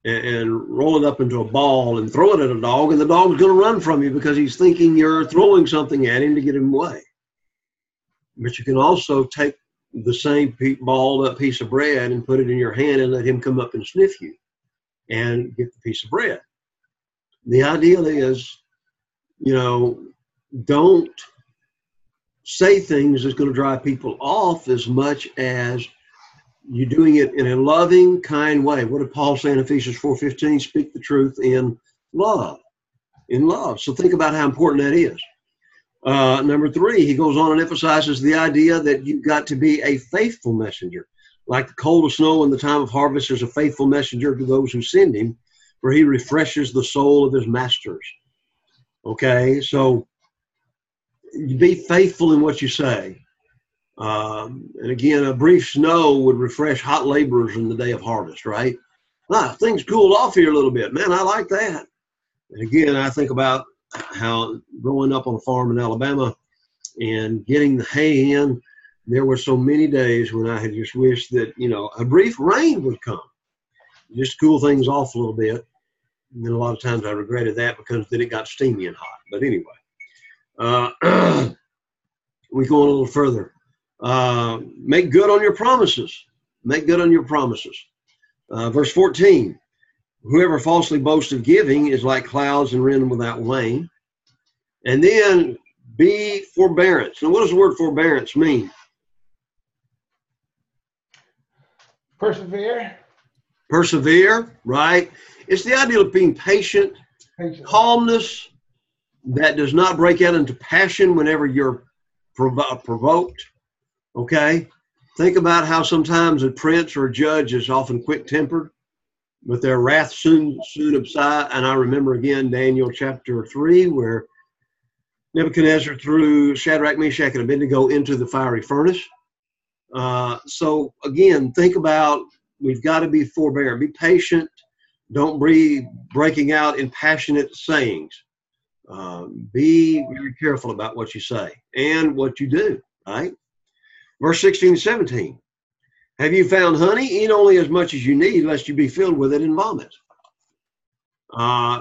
and roll it up into a ball and throw it at a dog, and the dog's going to run from you because he's thinking you're throwing something at him to get him away. But you can also take the same balled up piece of bread and put it in your hand and let him come up and sniff you. and get the piece of bread. The ideal is, don't say things that's going to drive people off as much as you doing it in a loving, kind way. What did Paul say in Ephesians 4:15? Speak the truth in love. In love. So think about how important that is. Number 3, he goes on and emphasizes the idea that you've got to be a faithful messenger. Like the cold of snow in the time of harvest, there's a faithful messenger to those who send him, for he refreshes the soul of his masters. Okay, so be faithful in what you say. And again, a brief snow would refresh hot laborers in the day of harvest, right? Things cooled off here a little bit. Man, I like that. And again, I think about how growing up on a farm in Alabama and getting the hay in, there were so many days when I had just wished that, a brief rain would come, just cool things off a little bit. And then a lot of times I regretted that because then it got steamy and hot. But anyway, we go on a little further. Make good on your promises. Make good on your promises. Verse 14, whoever falsely boasts of giving is like clouds and rain without rain. And then be forbearance. Now, what does the word forbearance mean? Persevere. Persevere, right? It's the idea of being patient, calmness that does not break out into passion whenever you're provoked. Okay? Think about how sometimes a prince or a judge is often quick-tempered, but their wrath soon subside. And I remember again Daniel chapter 3, where Nebuchadnezzar threw Shadrach, Meshach, and Abednego into the fiery furnace. So again, think about, we've got to be forbearing, be patient. Don't be breaking out in passionate sayings. Be very careful about what you say and what you do, right? Verse 16 and 17. Have you found honey? Eat only as much as you need, lest you be filled with it and vomit.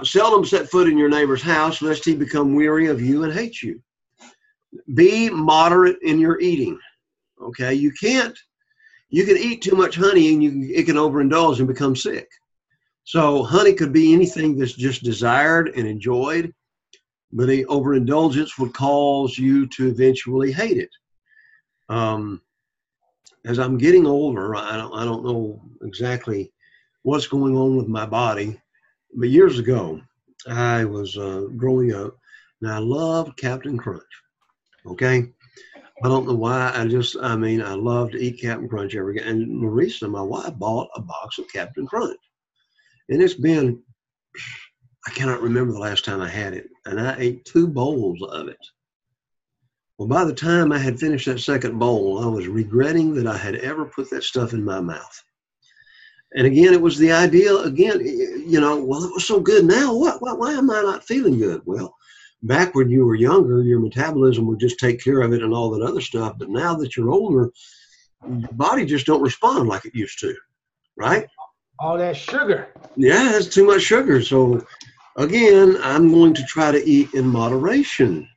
Seldom set foot in your neighbor's house, lest he become weary of you and hate you. Be moderate in your eating. Okay, you can eat too much honey and it can overindulge and become sick. So honey could be anything that's just desired and enjoyed, but the overindulgence would cause you to eventually hate it. As I'm getting older, I don't know exactly what's going on with my body, but years ago, I was growing up, and I loved Captain Crunch. Okay? I don't know why. I love to eat Captain Crunch every day. And Marisa, my wife, bought a box of Captain Crunch. And it's been, I cannot remember the last time I had it. And I ate 2 bowls of it. Well, by the time I had finished that second bowl, I was regretting that I had ever put that stuff in my mouth. And again, it was the idea, well, it was so good now. Why am I not feeling good? Well, back when you were younger, your metabolism would just take care of it and all that other stuff. But now that you're older, your body just don't respond like it used to, right? All that sugar. Yeah, that's too much sugar. So again, I'm going to try to eat in moderation.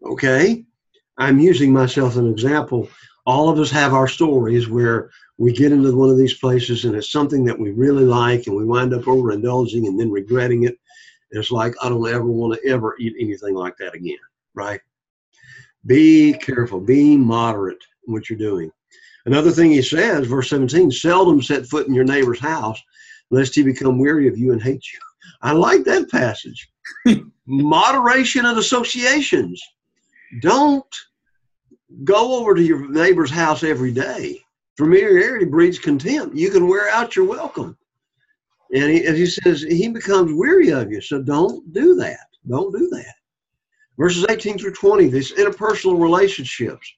Okay? I'm using myself as an example. All of us have our stories where we get into one of these places and it's something that we really like and we wind up overindulging and then regretting it. And it's like, I don't ever want to ever eat anything like that again, right? Be careful. Be moderate in what you're doing. Another thing he says, verse 17, seldom set foot in your neighbor's house, lest he become weary of you and hate you. I like that passage. Moderation and associations. Don't go over to your neighbor's house every day. Familiarity breeds contempt. You can wear out your welcome. And he says, he becomes weary of you. So don't do that. Don't do that. Verses 18 through 20, these interpersonal relationships.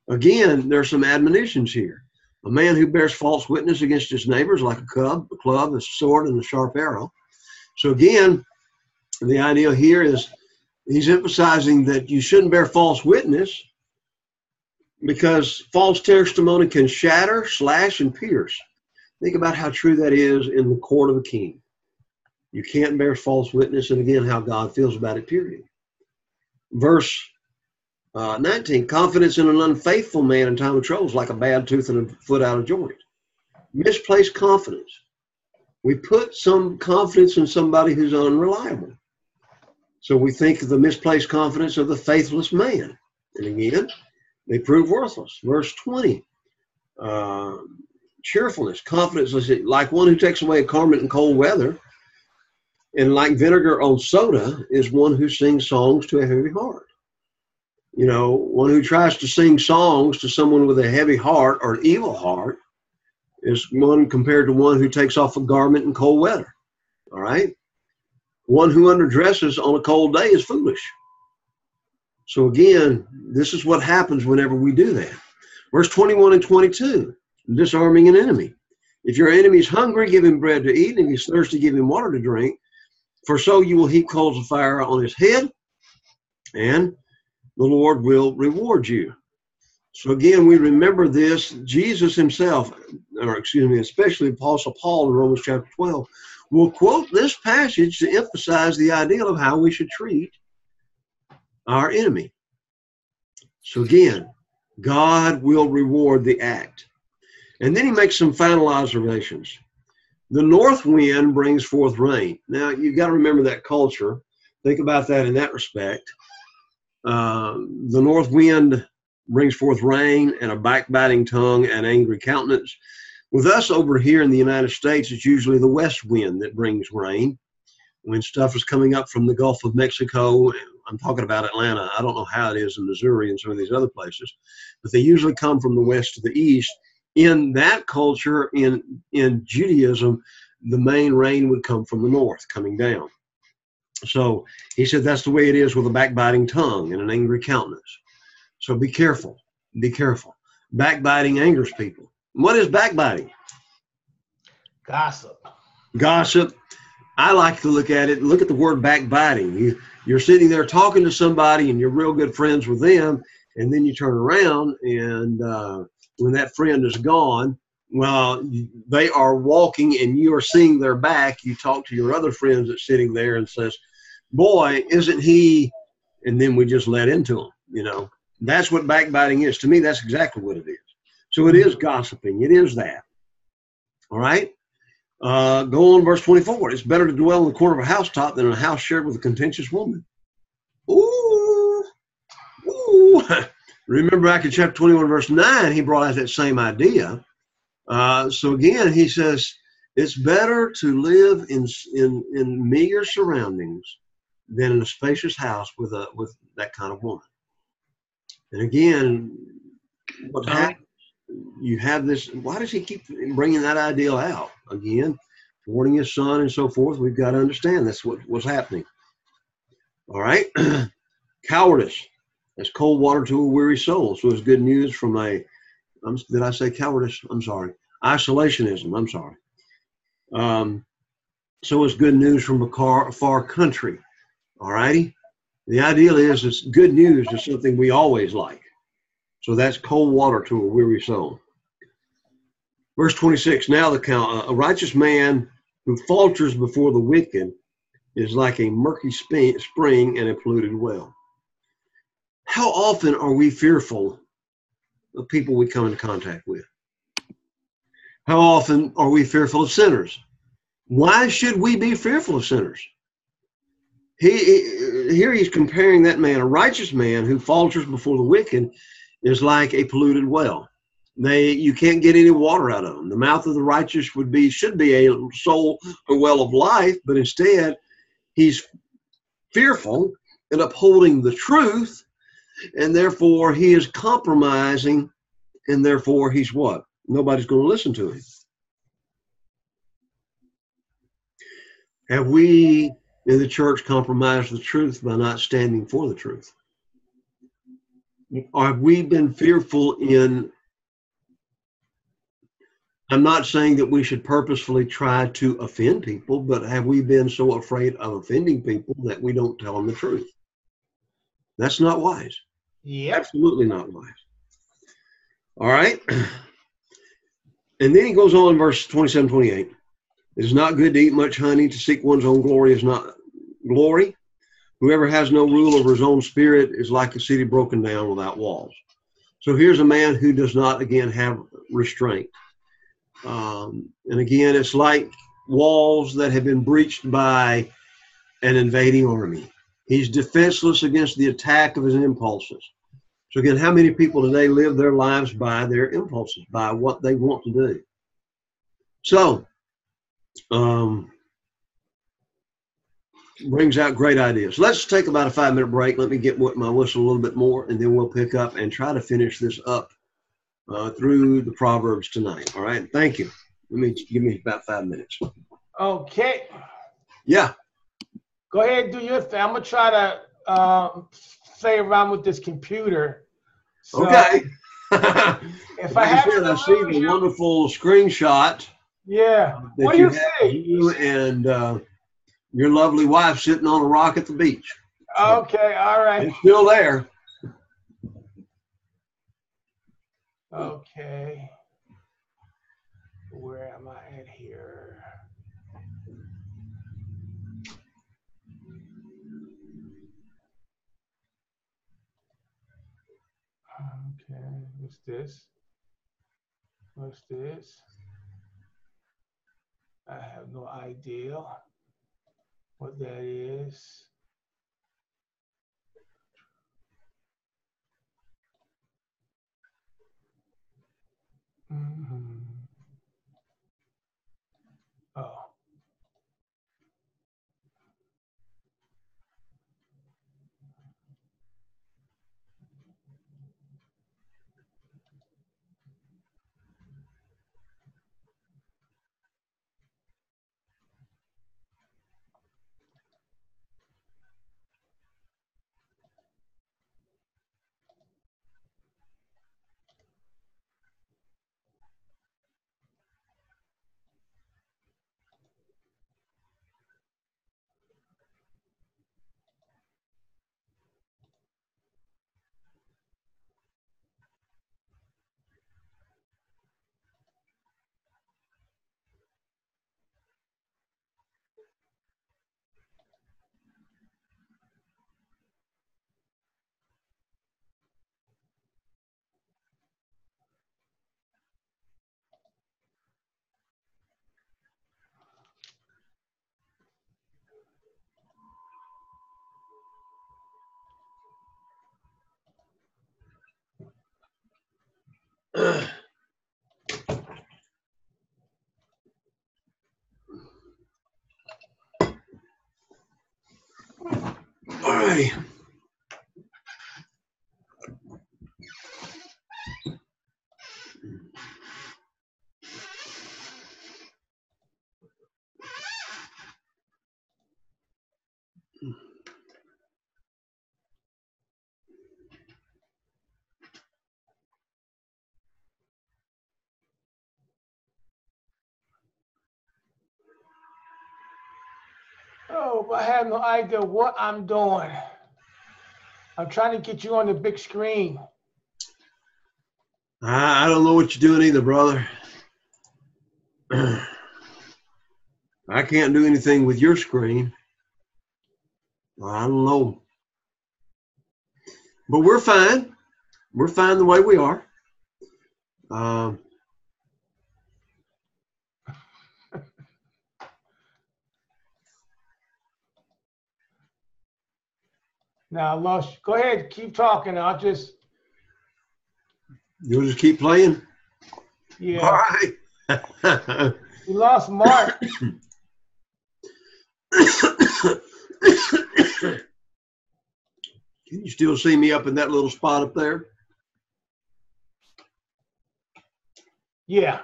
Again, there's some admonitions here. A man who bears false witness against his neighbor is like a club, a sword, and a sharp arrow. So again, the idea here is he's emphasizing that you shouldn't bear false witness because false testimony can shatter, slash, and pierce. Think about how true that is in the court of a king. You can't bear false witness, and again, how God feels about it, period. Verse 19, confidence in an unfaithful man in time of trouble is like a bad tooth and a foot out of joint. Misplaced confidence. We put some confidence in somebody who's unreliable. So we think of the misplaced confidence of the faithless man. And again, they prove worthless. Verse 20, cheerfulness, confidence, like one who takes away a garment in cold weather, and like vinegar on soda is one who sings songs to a heavy heart. You know, one who tries to sing songs to someone with a heavy heart or an evil heart is one compared to one who takes off a garment in cold weather. All right? One who underdresses on a cold day is foolish. So again, this is what happens whenever we do that. Verse 21 and 22, disarming an enemy. If your enemy is hungry, give him bread to eat, and if he's thirsty, give him water to drink. For so you will heap coals of fire on his head, and the Lord will reward you. So again, we remember this. Jesus himself, or excuse me, especially Apostle Paul in Romans chapter 12, will quote this passage to emphasize the ideal of how we should treat our enemy. So again, God will reward the act. And then he makes some final observations. The north wind brings forth rain. Now, you've got to remember that culture. Think about that in that respect. The north wind brings forth rain and a backbiting tongue and angry countenance. With us over here in the United States, it's usually the west wind that brings rain. When stuff is coming up from the Gulf of Mexico, I'm talking about Atlanta. I don't know how it is in Missouri and some of these other places, but they usually come from the west to the east. In that culture, in Judaism, the main rain would come from the north, coming down. So he said that's the way it is with a backbiting tongue and an angry countenance. So be careful. Be careful. Backbiting angers people. What is backbiting? Gossip. Gossip. I like to look at it. Look at the word backbiting. You're sitting there talking to somebody and you're real good friends with them, and then you turn around and when that friend is gone, well, they are walking and you are seeing their back. You talk to your other friends that's sitting there and says, boy, isn't he? And then we just let into them, you know. That's what backbiting is. To me, that's exactly what it is. So it is gossiping. It is that. All right? Go on verse 24. It's better to dwell in the corner of a housetop than in a house shared with a contentious woman. Ooh. Ooh. Remember back in chapter 21, verse 9, he brought out that same idea. So again, he says, it's better to live in meager surroundings than in a spacious house with that kind of woman. And again, what happens? You have this. Why does he keep bringing that ideal out? Again, warning his son and so forth. We've got to understand that's what's happening. All right. Cowardice. That's cold water to a weary soul. So it's good news from did I say cowardice? I'm sorry. Isolationism. I'm sorry. So it's good news from a far country. All righty. The ideal is it's good news is something we always like. So that's cold water to a weary soul. Verse 26, now a righteous man who falters before the wicked is like a murky spring and a polluted well. How often are we fearful of people we come into contact with? How often are we fearful of sinners? Why should we be fearful of sinners? Here he's comparing that man, a righteous man who falters before the wicked, is like a polluted well. You can't get any water out of them. The mouth of the righteous should be a well of life, but instead he's fearful and upholding the truth, and therefore he is compromising, and therefore he's what? Nobody's going to listen to him. Have we in the church compromised the truth by not standing for the truth? Or have we been fearful I'm not saying that we should purposefully try to offend people, but have we been so afraid of offending people that we don't tell them the truth? That's not wise. Yeah. Absolutely not wise. All right. And then he goes on in verse 27, 28. It is not good to eat much honey. To seek one's own glory is not glory. Whoever has no rule over his own spirit is like a city broken down without walls. So here's a man who does not, again, have restraint. And again, it's like walls that have been breached by an invading army. He's defenseless against the attack of his impulses. So again, how many people today live their lives by their impulses, by what they want to do? So, brings out great ideas. Let's take about a 5-minute break. Let me get my whistle a little bit more, and then we'll pick up and try to finish this up through the Proverbs tonight. All right. Thank you. Give me about 5 minutes. Okay. Yeah. Go ahead and do your thing. I'm going to try to play around with this computer. So okay. If I have I see the wonderful screenshot. Yeah. What do you see? You and your lovely wife sitting on a rock at the beach. Okay. All right. It's still there. Okay. Where am I at here? Okay, what's this? What's this? I have no idea what that is. Oh. All right. Oh, but I have no idea what I'm doing. I'm trying to get you on the big screen. I don't know what you're doing either, brother. I can't do anything with your screen. I don't know. But we're fine. We're fine the way we are. Now, Lush, go ahead, keep talking. I'll just. You'll just keep playing? Yeah. All right. You lost Mark. Can you still see me up in that little spot up there? Yeah.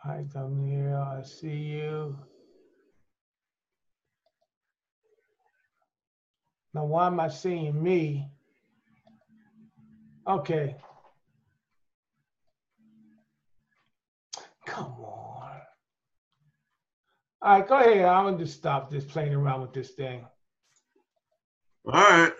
Hi, Tamir. I see you. Now, why am I seeing me? Okay. Come on. All right, go ahead. I'm going to just stop this playing around with this thing. All right.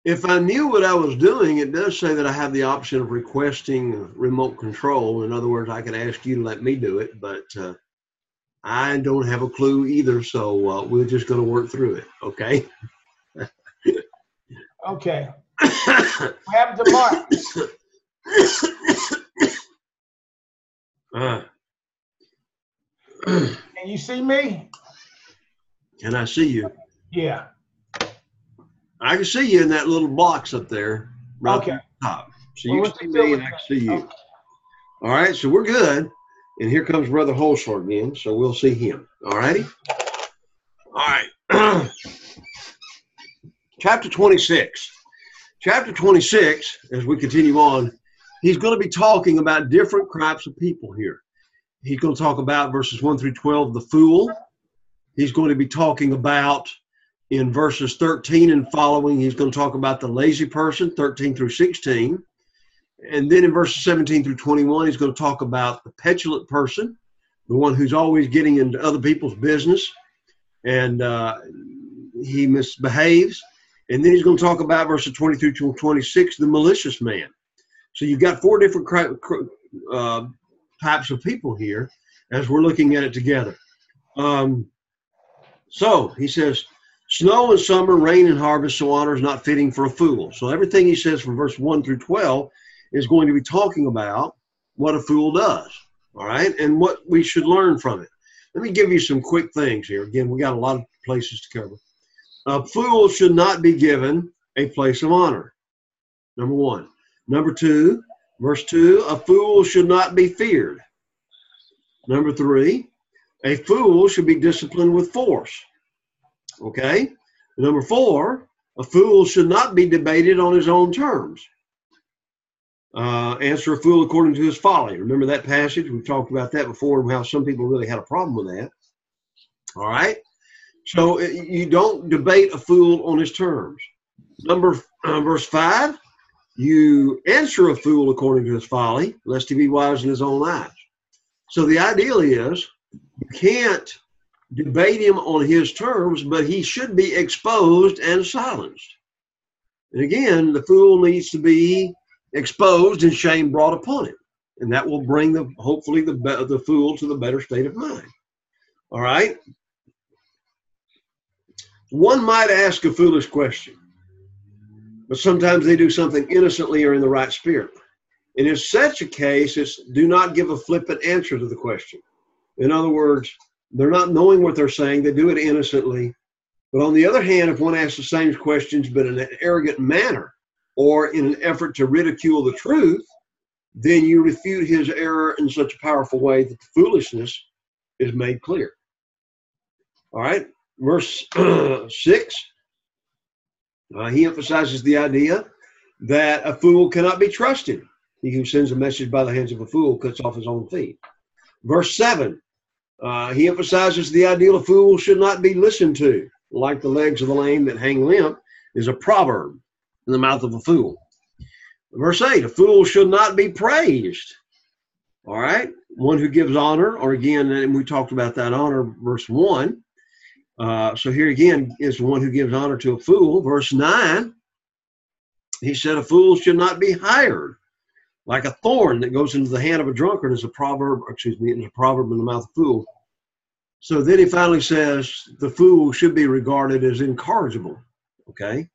If I knew what I was doing, it does say that I have the option of requesting remote control. In other words, I could ask you to let me do it, but I don't have a clue either, so we're just going to work through it, okay? Okay. What happened to Mark? Uh, Can you see me? Can I see you? Yeah. I can see you in that little box up there, right Okay. up top. So Well, you what's can the see deal me with and I that? can see you. Okay. All right, so we're good. And here comes Brother Holsler again, so we'll see him. All righty? All right. Chapter 26. Chapter 26, as we continue on, he's going to be talking about different types of people here. He's going to talk about verses 1 through 12, the fool. He's going to be talking about, in verses 13 and following, he's going to talk about the lazy person, 13 through 16. And then in verses 17 through 21, he's going to talk about the petulant person, the one who's always getting into other people's business, and he misbehaves. And then he's going to talk about verses 23 to 26, the malicious man. So you've got four different types of people here as we're looking at it together. So he says, snow and summer, rain and harvest, so honor is not fitting for a fool. So everything he says from verse 1 through 12 is going to be talking about what a fool does, all right, and what we should learn from it. Let me give you some quick things here. Again, we got a lot of places to cover. A fool should not be given a place of honor, number one. Number two, verse 2, a fool should not be feared. Number 3, a fool should be disciplined with force. Okay? Number 4, a fool should not be debated on his own terms. Answer a fool according to his folly. Remember that passage? We've talked about that before and how some people really had a problem with that. All right? So you don't debate a fool on his terms. Verse 5, you answer a fool according to his folly, lest he be wise in his own eyes. So the ideal is you can't debate him on his terms, but he should be exposed and silenced. And again, the fool needs to be exposed and shame brought upon him. And that will bring hopefully the fool to the better state of mind. All right? One might ask a foolish question, but sometimes they do something innocently or in the right spirit. And in such a case, do not give a flippant answer to the question. In other words, they're not knowing what they're saying. They do it innocently. But on the other hand, if one asks the same questions but in an arrogant manner or in an effort to ridicule the truth, then you refute his error in such a powerful way that the foolishness is made clear. All right, verse 6, he emphasizes the idea that a fool cannot be trusted. He who sends a message by the hands of a fool cuts off his own feet. Verse 7, he emphasizes the ideal a fool should not be listened to. Like the legs of the lame that hang limp is a proverb in the mouth of a fool. Verse 8, a fool should not be praised. All right, one who gives honor, or again, and we talked about that honor, verse 1. So here again is the one who gives honor to a fool. Verse 9, he said a fool should not be hired. Like a thorn that goes into the hand of a drunkard is a proverb, is a proverb in the mouth of a fool. So then he finally says the fool should be regarded as incorrigible. Okay?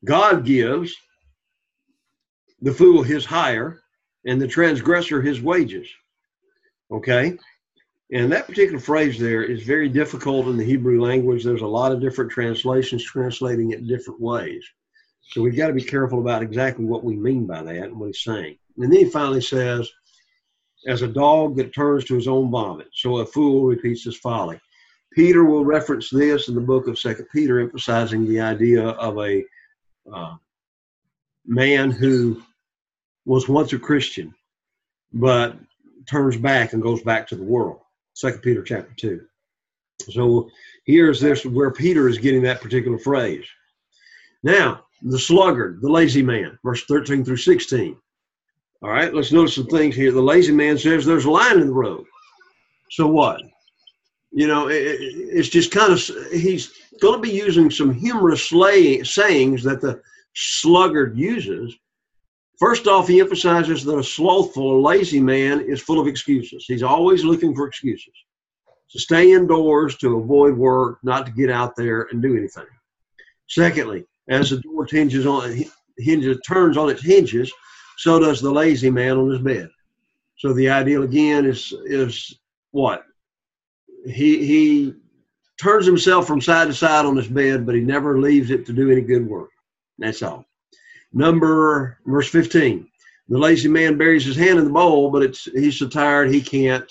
God gives the fool his hire and the transgressor his wages. Okay? And that particular phrase there is very difficult in the Hebrew language. There's a lot of different translations translating it different ways. So we've got to be careful about exactly what we mean by that and what he's saying. And then he finally says, as a dog that turns to his own vomit, so a fool repeats his folly. Peter will reference this in the book of 2 Peter, emphasizing the idea of a man who was once a Christian, but turns back and goes back to the world. 2 Peter chapter 2. So here's this where Peter is getting that particular phrase. Now, the sluggard, the lazy man, verse 13 through 16. All right, let's notice some things here. The lazy man says there's a lion in the road. So what? You know, it's just kind of, he's going to be using some humorous sayings that the sluggard uses. First off, he emphasizes that a slothful, lazy man is full of excuses. He's always looking for excuses to stay indoors, to avoid work, not to get out there and do anything. Secondly, as the door turns on its hinges, so does the lazy man on his bed. So the ideal again is what? He turns himself from side to side on his bed, but he never leaves it to do any good work. That's all. Verse 15. The lazy man buries his hand in the bowl, but he's so tired he can't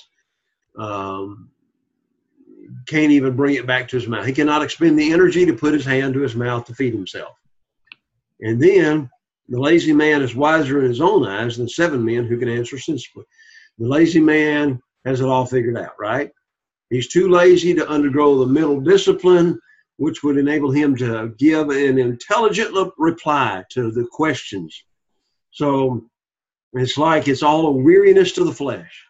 even bring it back to his mouth. He cannot expend the energy to put his hand to his mouth to feed himself. And then the lazy man is wiser in his own eyes than 7 men who can answer sensibly. The lazy man has it all figured out, right? He's too lazy to undergo the mental discipline, which would enable him to give an intelligent reply to the questions. So it's like it's all a weariness to the flesh.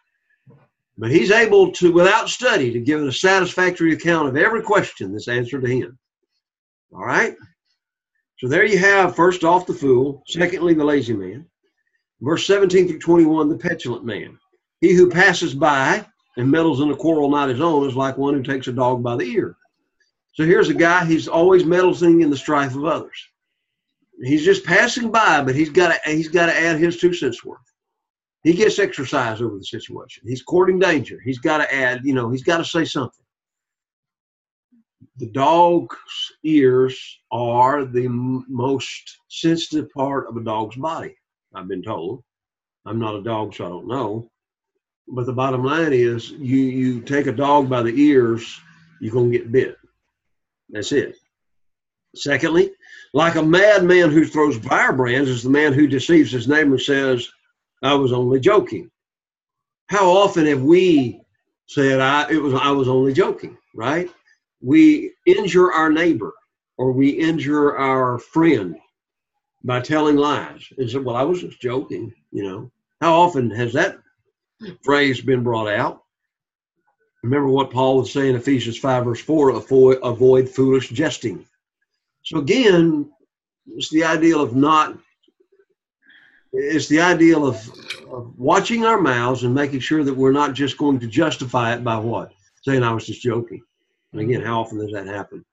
But he's able to, without study, to give a satisfactory account of every question that's answered to him. All right? So there you have, first off, the fool. Secondly, the lazy man. Verse 17 through 21, the petulant man. He who passes by and meddles in a quarrel not his own is like one who takes a dog by the ear. So here's a guy, he's always meddling in the strife of others. He's just passing by, but he's got to add his 2 cents worth. He gets exercise over the situation. He's courting danger. He's got to add, he's got to say something. The dog's ears are the most sensitive part of a dog's body, I've been told. I'm not a dog, so I don't know. But the bottom line is you take a dog by the ears, you're going to get bit. That's it. Secondly, like a madman who throws firebrands is the man who deceives his neighbor and says, I was only joking. How often have we said, I was only joking, right? We injure our neighbor or we injure our friend by telling lies and say, well, I was just joking, How often has that phrase been brought out? Remember what Paul was saying in Ephesians 5, verse 4, avoid foolish jesting. So again, it's the ideal of watching our mouths and making sure that we're not just going to justify it by what? Saying I was just joking. And again, how often does that happen?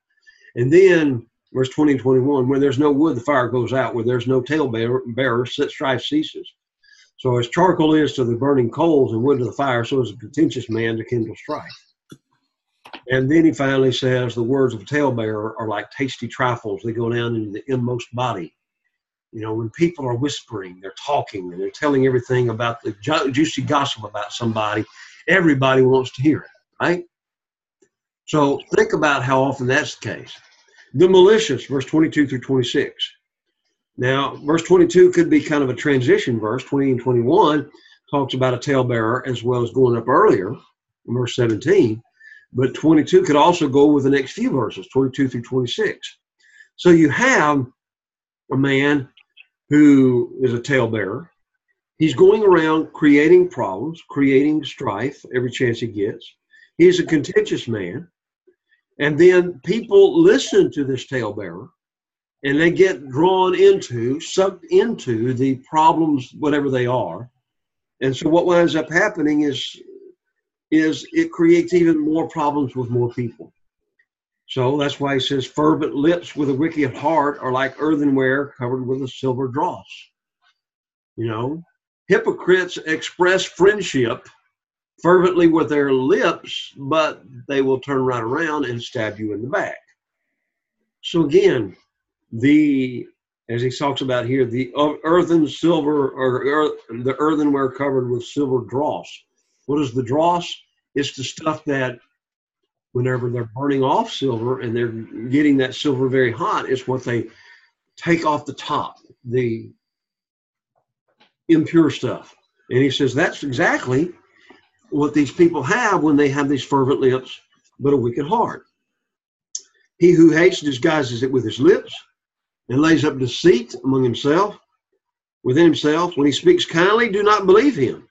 And then verse 20 and 21, where there's no wood, the fire goes out. Where there's no talebearer, strife ceases. So as charcoal is to the burning coals and wood to the fire, so is a contentious man to kindle strife. And then he finally says the words of a talebearer are like tasty trifles. They go down into the inmost body. When people are whispering, they're talking, and they're telling everything about the juicy gossip about somebody, everybody wants to hear it, right? So think about how often that's the case. The malicious, verse 22 through 26. Now, verse 22 could be kind of a transition verse. 20 and 21 talks about a talebearer as well as going up earlier, in verse 17. But 22 could also go with the next few verses, 22 through 26. So you have a man who is a talebearer. He's going around creating problems, creating strife every chance he gets. He's a contentious man. And then people listen to this talebearer and they get sucked into the problems, whatever they are. And so what winds up happening is it creates even more problems with more people. So that's why he says, fervent lips with a wicked heart are like earthenware covered with a silver dross. Hypocrites express friendship fervently with their lips, but they will turn right around and stab you in the back. So again, as he talks about here, the the earthenware covered with silver dross. What is the dross? It's the stuff that whenever they're burning off silver and they're getting that silver very hot, it's what they take off the top, the impure stuff. And he says that's exactly what these people have when they have these fervent lips, but a wicked heart. He who hates disguises it with his lips and lays up deceit within himself. When he speaks kindly, do not believe him.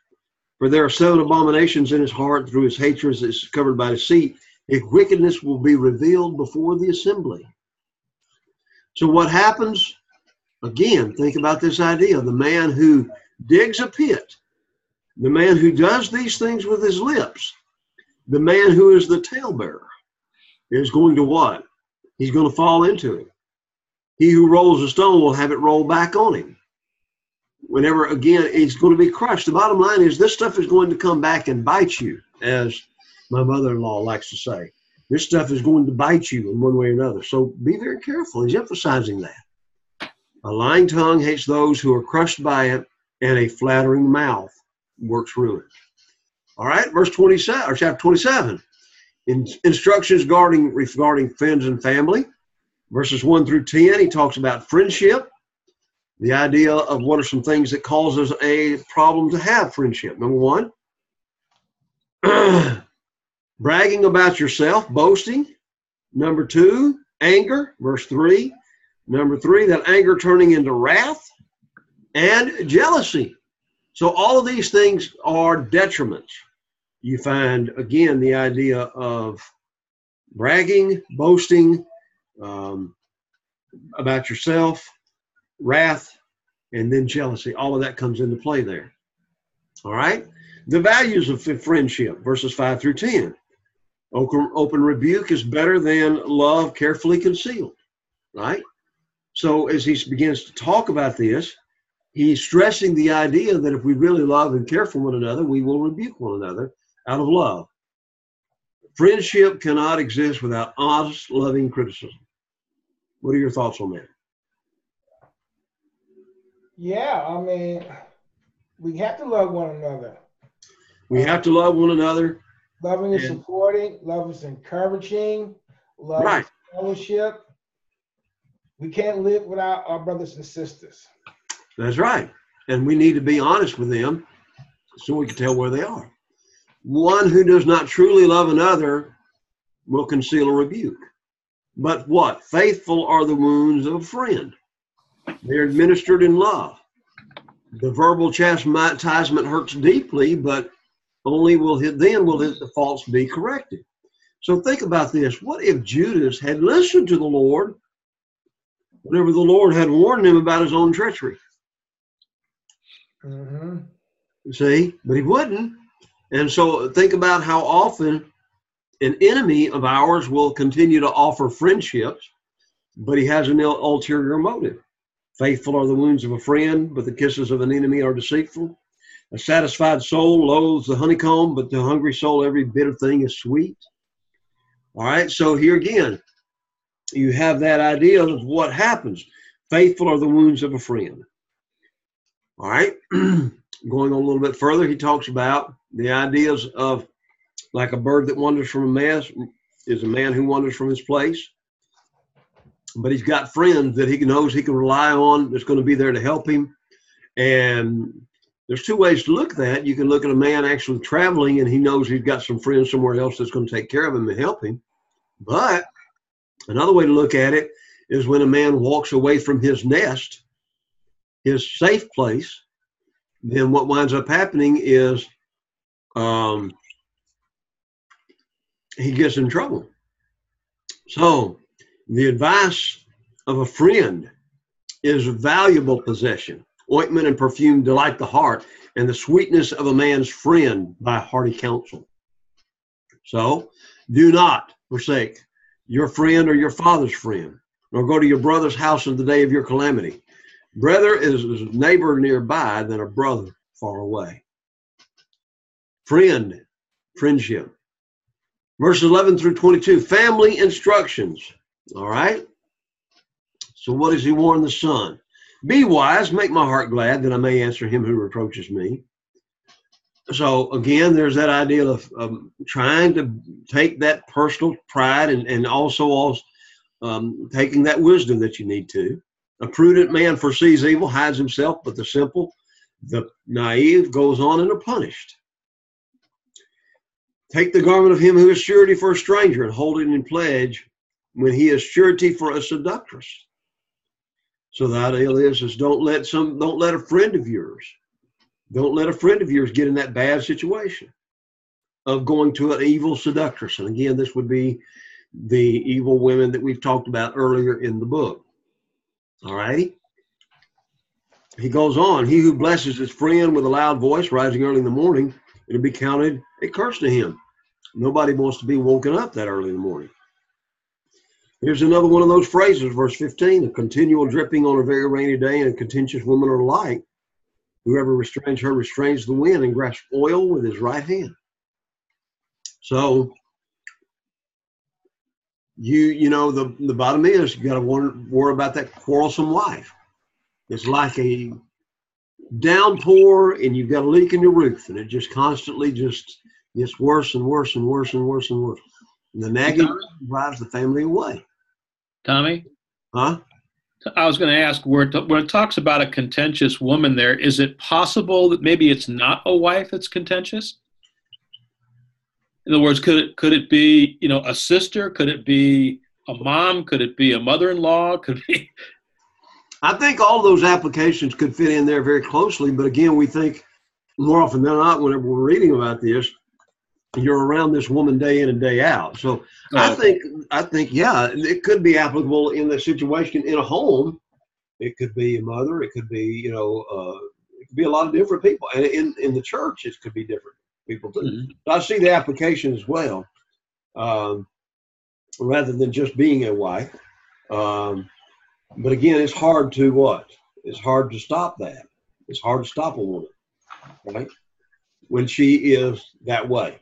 For there are 7 abominations in his heart. Through his hatred is covered by deceit. His wickedness will be revealed before the assembly. So what happens? Again, think about this idea. The man who digs a pit, the man who does these things with his lips, the man who is the talebearer is going to what? He's going to fall into it. He who rolls a stone will have it rolled back on him. whenever, again, it's going to be crushed. The bottom line is this stuff is going to come back and bite you, as my mother-in-law likes to say. This stuff is going to bite you in one way or another. So be very careful. He's emphasizing that. A lying tongue hates those who are crushed by it, and a flattering mouth works ruin. All right, verse 27, or chapter 27. Instructions regarding friends and family. Verses 1 through 10, he talks about friendship. The idea of what are some things that causes a problem to have friendship. Number one, bragging about yourself, boasting. Number two, anger, verse 3. Number 3, that anger turning into wrath and jealousy. So all of these things are detriments. You find, again, the idea of bragging, boasting, about yourself, wrath, and then jealousy. All of that comes into play there. All right? The values of friendship, verses 5 through 10. Open rebuke is better than love carefully concealed. Right? So as he begins to talk about this, he's stressing the idea that if we really love and care for one another, we will rebuke one another out of love. Friendship cannot exist without honest, loving criticism. What are your thoughts on that? Yeah, I mean, we have to love one another. We have to love one another. Loving is supporting, love is encouraging, love is fellowship. We can't live without our brothers and sisters. That's right. And we need to be honest with them so we can tell where they are. One who does not truly love another will conceal a rebuke. But what? Faithful are the wounds of a friend. They're administered in love. The verbal chastisement hurts deeply, but only will the faults be corrected. So think about this. What if Judas had listened to the Lord whenever the Lord had warned him about his own treachery? Mm-hmm. See? But he wouldn't. And so think about how often an enemy of ours will continue to offer friendships, but he has an ulterior motive. Faithful are the wounds of a friend, but the kisses of an enemy are deceitful. A satisfied soul loathes the honeycomb, but to a hungry soul every bit of thing is sweet. All right, so here again, you have that idea of what happens. Faithful are the wounds of a friend. All right, going on a little bit further, he talks about the ideas of like a bird that wanders from a mess is a man who wanders from his place. But he's got friends that he knows he can rely on that's going to be there to help him. And there's two ways to look at that. You can look at a man actually traveling and he knows he's got some friends somewhere else that's going to take care of him and help him. But another way to look at it is when a man walks away from his nest, his safe place, then what winds up happening is he gets in trouble. So the advice of a friend is a valuable possession. Ointment and perfume delight the heart, and the sweetness of a man's friend by hearty counsel. So do not forsake your friend or your father's friend, nor go to your brother's house in the day of your calamity. Brother is a neighbor nearby than a brother far away. Friendship. Verses 11 through 22, family instructions. All right. So what does he warn the son? Be wise, make my heart glad, that I may answer him who reproaches me. So again, there's that idea of trying to take that personal pride and also taking that wisdom that you need to. A prudent man foresees evil, hides himself, but the simple, the naive, goes on and are punished. Take the garment of him who is surety for a stranger and hold it in pledge when he is surety for a seductress. So the idea is don't let a friend of yours get in that bad situation of going to an evil seductress. And again, this would be the evil women that we've talked about earlier in the book. All righty. He goes on, he who blesses his friend with a loud voice rising early in the morning, it'll be counted a curse to him. Nobody wants to be woken up that early in the morning. Here's another one of those phrases, verse 15, a continual dripping on a very rainy day and a contentious woman are alike. Whoever restrains her restrains the wind and grasps oil with his right hand. So, the bottom is you got to worry about that quarrelsome wife. It's like a downpour and you've got a leak in your roof, and it just constantly just gets worse and worse and worse and worse and worse. And the nagging drives the family away. Tommy? Huh? I was going to ask, when it talks about a contentious woman there, is it possible that maybe it's not a wife that's contentious? In other words, could it be, a sister? Could it be a mom? Could it be a mother-in-law? Could it be... I think all those applications could fit in there very closely, but again, we think more often than not, whenever we're reading about this, you're around this woman day in and day out. So I think, yeah, it could be applicable in the situation in a home. It could be a mother. It could be, it could be a lot of different people. And in the church, it could be different people too. Mm-hmm. So I see the application as well, rather than just being a wife. But again, it's hard to what? It's hard to stop that. It's hard to stop a woman, right? When she is that way.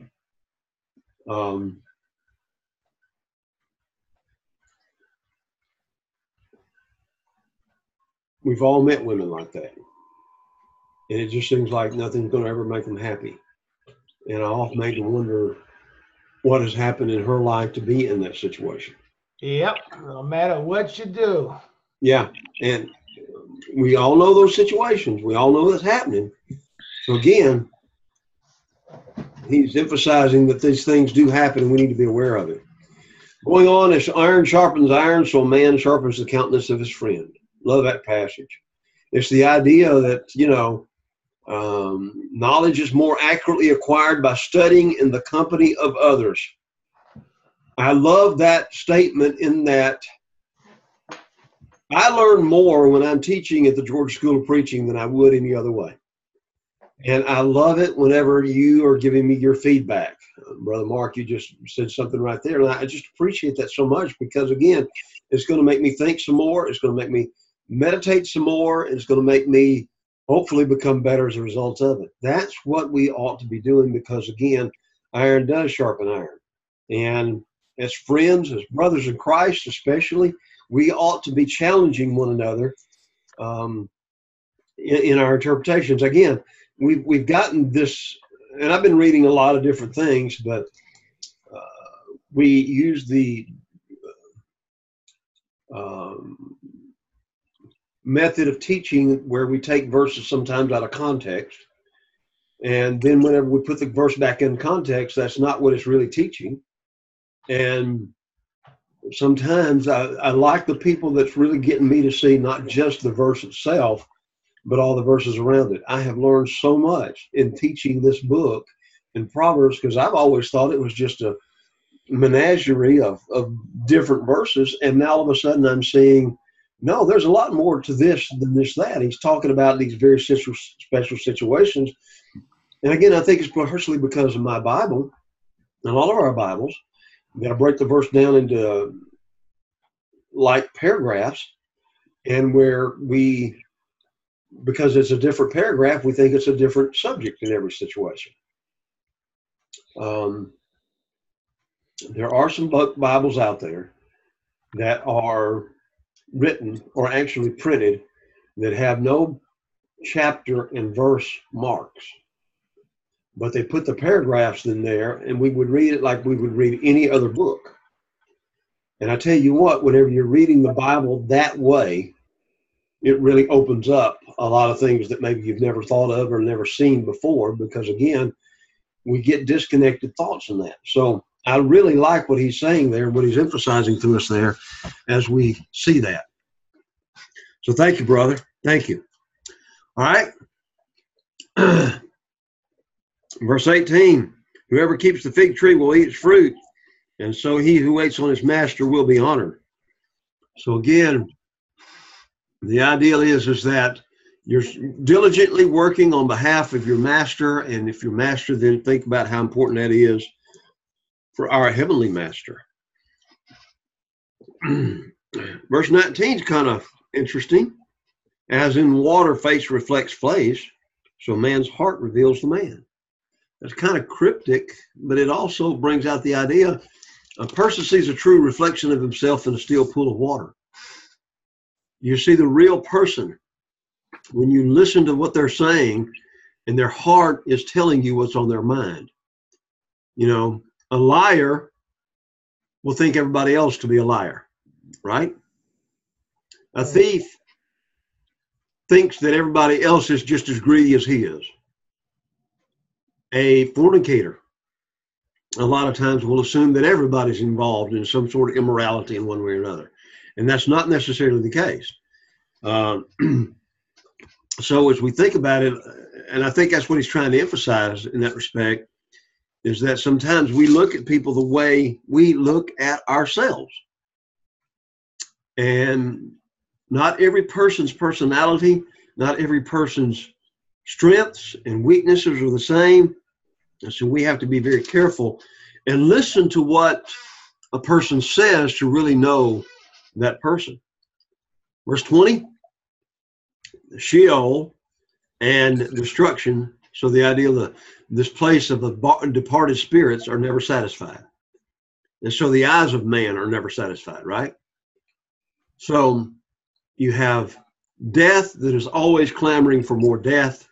We've all met women like that. And it just seems like nothing's going to ever make them happy. And I often make them wonder what has happened in her life to be in that situation. Yep, no matter what you do. Yeah, and we all know those situations. We all know that's happening. So again, he's emphasizing that these things do happen and we need to be aware of it. Going on, as iron sharpens iron, so a man sharpens the countenance of his friend. Love that passage. It's the idea that, knowledge is more accurately acquired by studying in the company of others. I love that statement in that I learn more when I'm teaching at the Georgia School of Preaching than I would any other way. And I love it whenever you are giving me your feedback. Brother Mark, you just said something right there. And I just appreciate that so much because, again, it's going to make me think some more. It's going to make me meditate some more. It's going to make me hopefully become better as a result of it. That's what we ought to be doing because, again, iron does sharpen iron. And as friends, as brothers in Christ especially, we ought to be challenging one another in our interpretations. Again, we've gotten this, and I've been reading a lot of different things, but we use the method of teaching where we take verses sometimes out of context, and then whenever we put the verse back in context, that's not what it's really teaching. And sometimes I like the people that's really getting me to see not just the verse itself, but all the verses around it. I have learned so much in teaching this book in Proverbs because I've always thought it was just a menagerie of different verses. And now all of a sudden I'm seeing, no, there's a lot more to this than this, that. He's talking about these very special situations. And again, I think it's partially because of my Bible and all of our Bibles. We've got to break the verse down into like paragraphs, and where because it's a different paragraph, we think it's a different subject in every situation. There are some Bibles out there that are written or actually printed that have no chapter and verse marks, but they put the paragraphs in there, and we would read it like we would read any other book. And I tell you what, whenever you're reading the Bible that way, it really opens up a lot of things that maybe you've never thought of or never seen before, because again, we get disconnected thoughts in that. So I really like what he's saying there, what he's emphasizing to us there as we see that. So thank you, brother. Thank you. All right. Verse 18, whoever keeps the fig tree will eat its fruit, and so he who waits on his master will be honored. So again, the ideal is that you're diligently working on behalf of your master, and if your master, then think about how important that is for our heavenly master. Verse 19 is kind of interesting. As in water, face reflects face, So a man's heart reveals the man. That's kind of cryptic, but it also brings out the idea a person sees a true reflection of himself in a still pool of water. You see the real person when you listen to what they're saying and their heart is telling you what's on their mind. You know, a liar will think everybody else to be a liar, right? A thief thinks that everybody else is just as greedy as he is. A fornicator, a lot of times, will assume that everybody's involved in some sort of immorality in one way or another. And that's not necessarily the case. So as we think about it, and I think that's what he's trying to emphasize in that respect, is that sometimes we look at people the way we look at ourselves. And not every person's personality, not every person's strengths and weaknesses are the same. And so we have to be very careful and listen to what a person says to really know that person. Verse 20, Sheol and destruction. So the idea of this place of the departed spirits are never satisfied. And so the eyes of man are never satisfied, right? So you have death that is always clamoring for more death.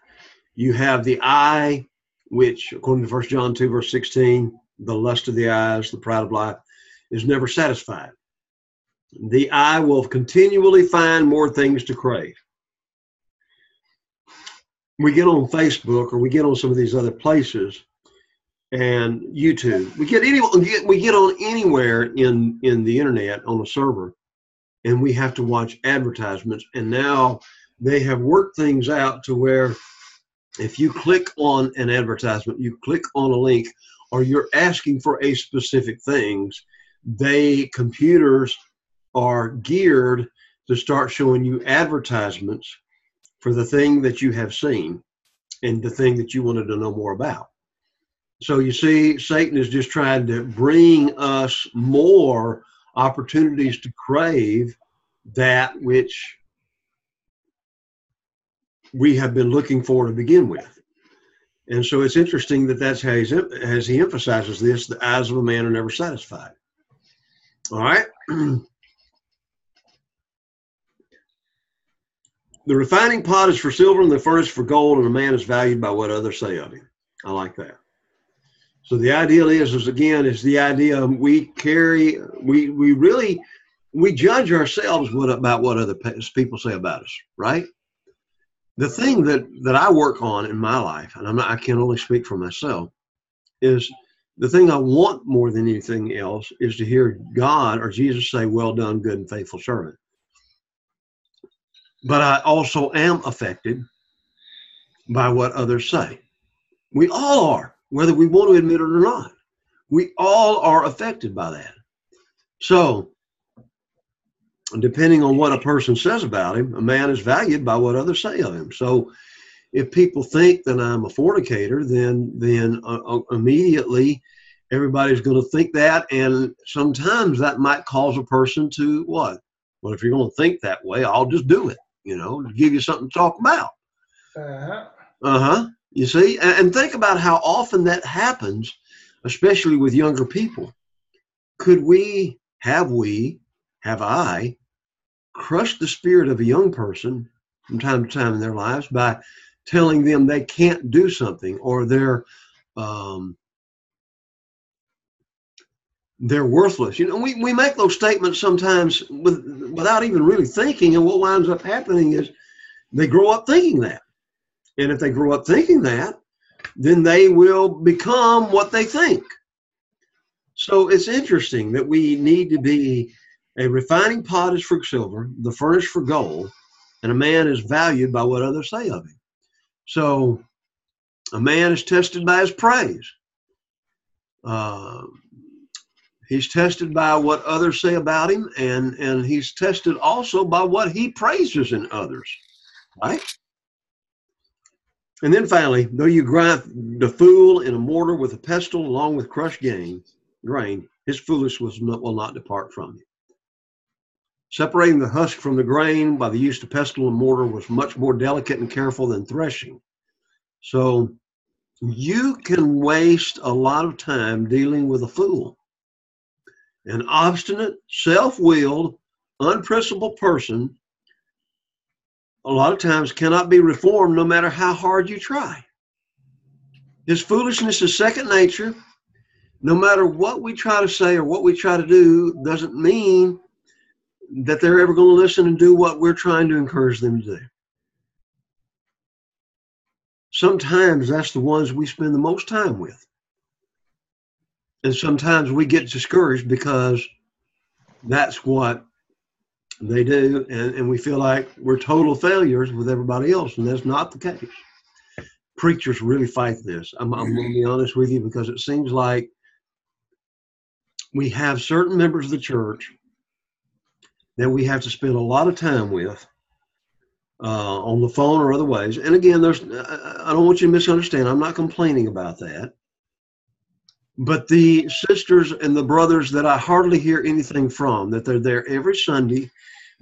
You have the eye, which according to 1 John 2, verse 16, the lust of the eyes, the pride of life, is never satisfied. The eye will continually find more things to crave. We get on Facebook or we get on some of these other places and YouTube. We get on anywhere in the internet on a server, and we have to watch advertisements. And now they have worked things out to where if you click on an advertisement, you click on a link, or you're asking for a specific things, computers are geared to start showing you advertisements for the thing that you have seen and the thing that you wanted to know more about. So you see, Satan is just trying to bring us more opportunities to crave that which we have been looking for to begin with. And so it's interesting that that's how he emphasizes this, the eyes of a man are never satisfied. All right. The refining pot is for silver and the furnace for gold, and a man is valued by what others say of him. I like that. So the ideal is the idea we judge ourselves about what other people say about us, right? The thing that I work on in my life, and I can only speak for myself, is the thing I want more than anything else is to hear God or Jesus say, "Well done, good and faithful servant." But I also am affected by what others say. We all are, whether we want to admit it or not. We all are affected by that. So, depending on what a person says about him, a man is valued by what others say of him. So, if people think that I'm a fornicator, then immediately everybody's going to think that, and sometimes that might cause a person to what? Well, if you're going to think that way, I'll just do it. To give you something to talk about. You see, and think about how often that happens, especially with younger people. Have I crushed the spirit of a young person from time to time in their lives by telling them they can't do something, or they're worthless? We make those statements sometimes without even really thinking, and what winds up happening is they grow up thinking that. And if they grow up thinking that, then they will become what they think. So it's interesting that we need to be a refining pot is for silver, the furnace for gold, and a man is valued by what others say of him. So a man is tested by his praise. He's tested by what others say about him, and he's tested also by what he praises in others, right? And then finally, though you grind the fool in a mortar with a pestle along with crushed grain, his foolishness will not depart from you. Separating the husk from the grain by the use of pestle and mortar was much more delicate and careful than threshing. So you can waste a lot of time dealing with a fool. An obstinate, self-willed, unprincipled person a lot of times cannot be reformed no matter how hard you try. His foolishness is second nature. No matter what we try to say or what we try to do doesn't mean that they're ever going to listen and do what we're trying to encourage them to do. Sometimes that's the ones we spend the most time with. And sometimes we get discouraged because that's what they do, and we feel like we're total failures with everybody else, and that's not the case. Preachers really fight this. I'm going to be honest with you, because it seems like we have certain members of the church that we have to spend a lot of time with on the phone or other ways. And again, I don't want you to misunderstand. I'm not complaining about that. But the sisters and the brothers that I hardly hear anything from, that they're there every Sunday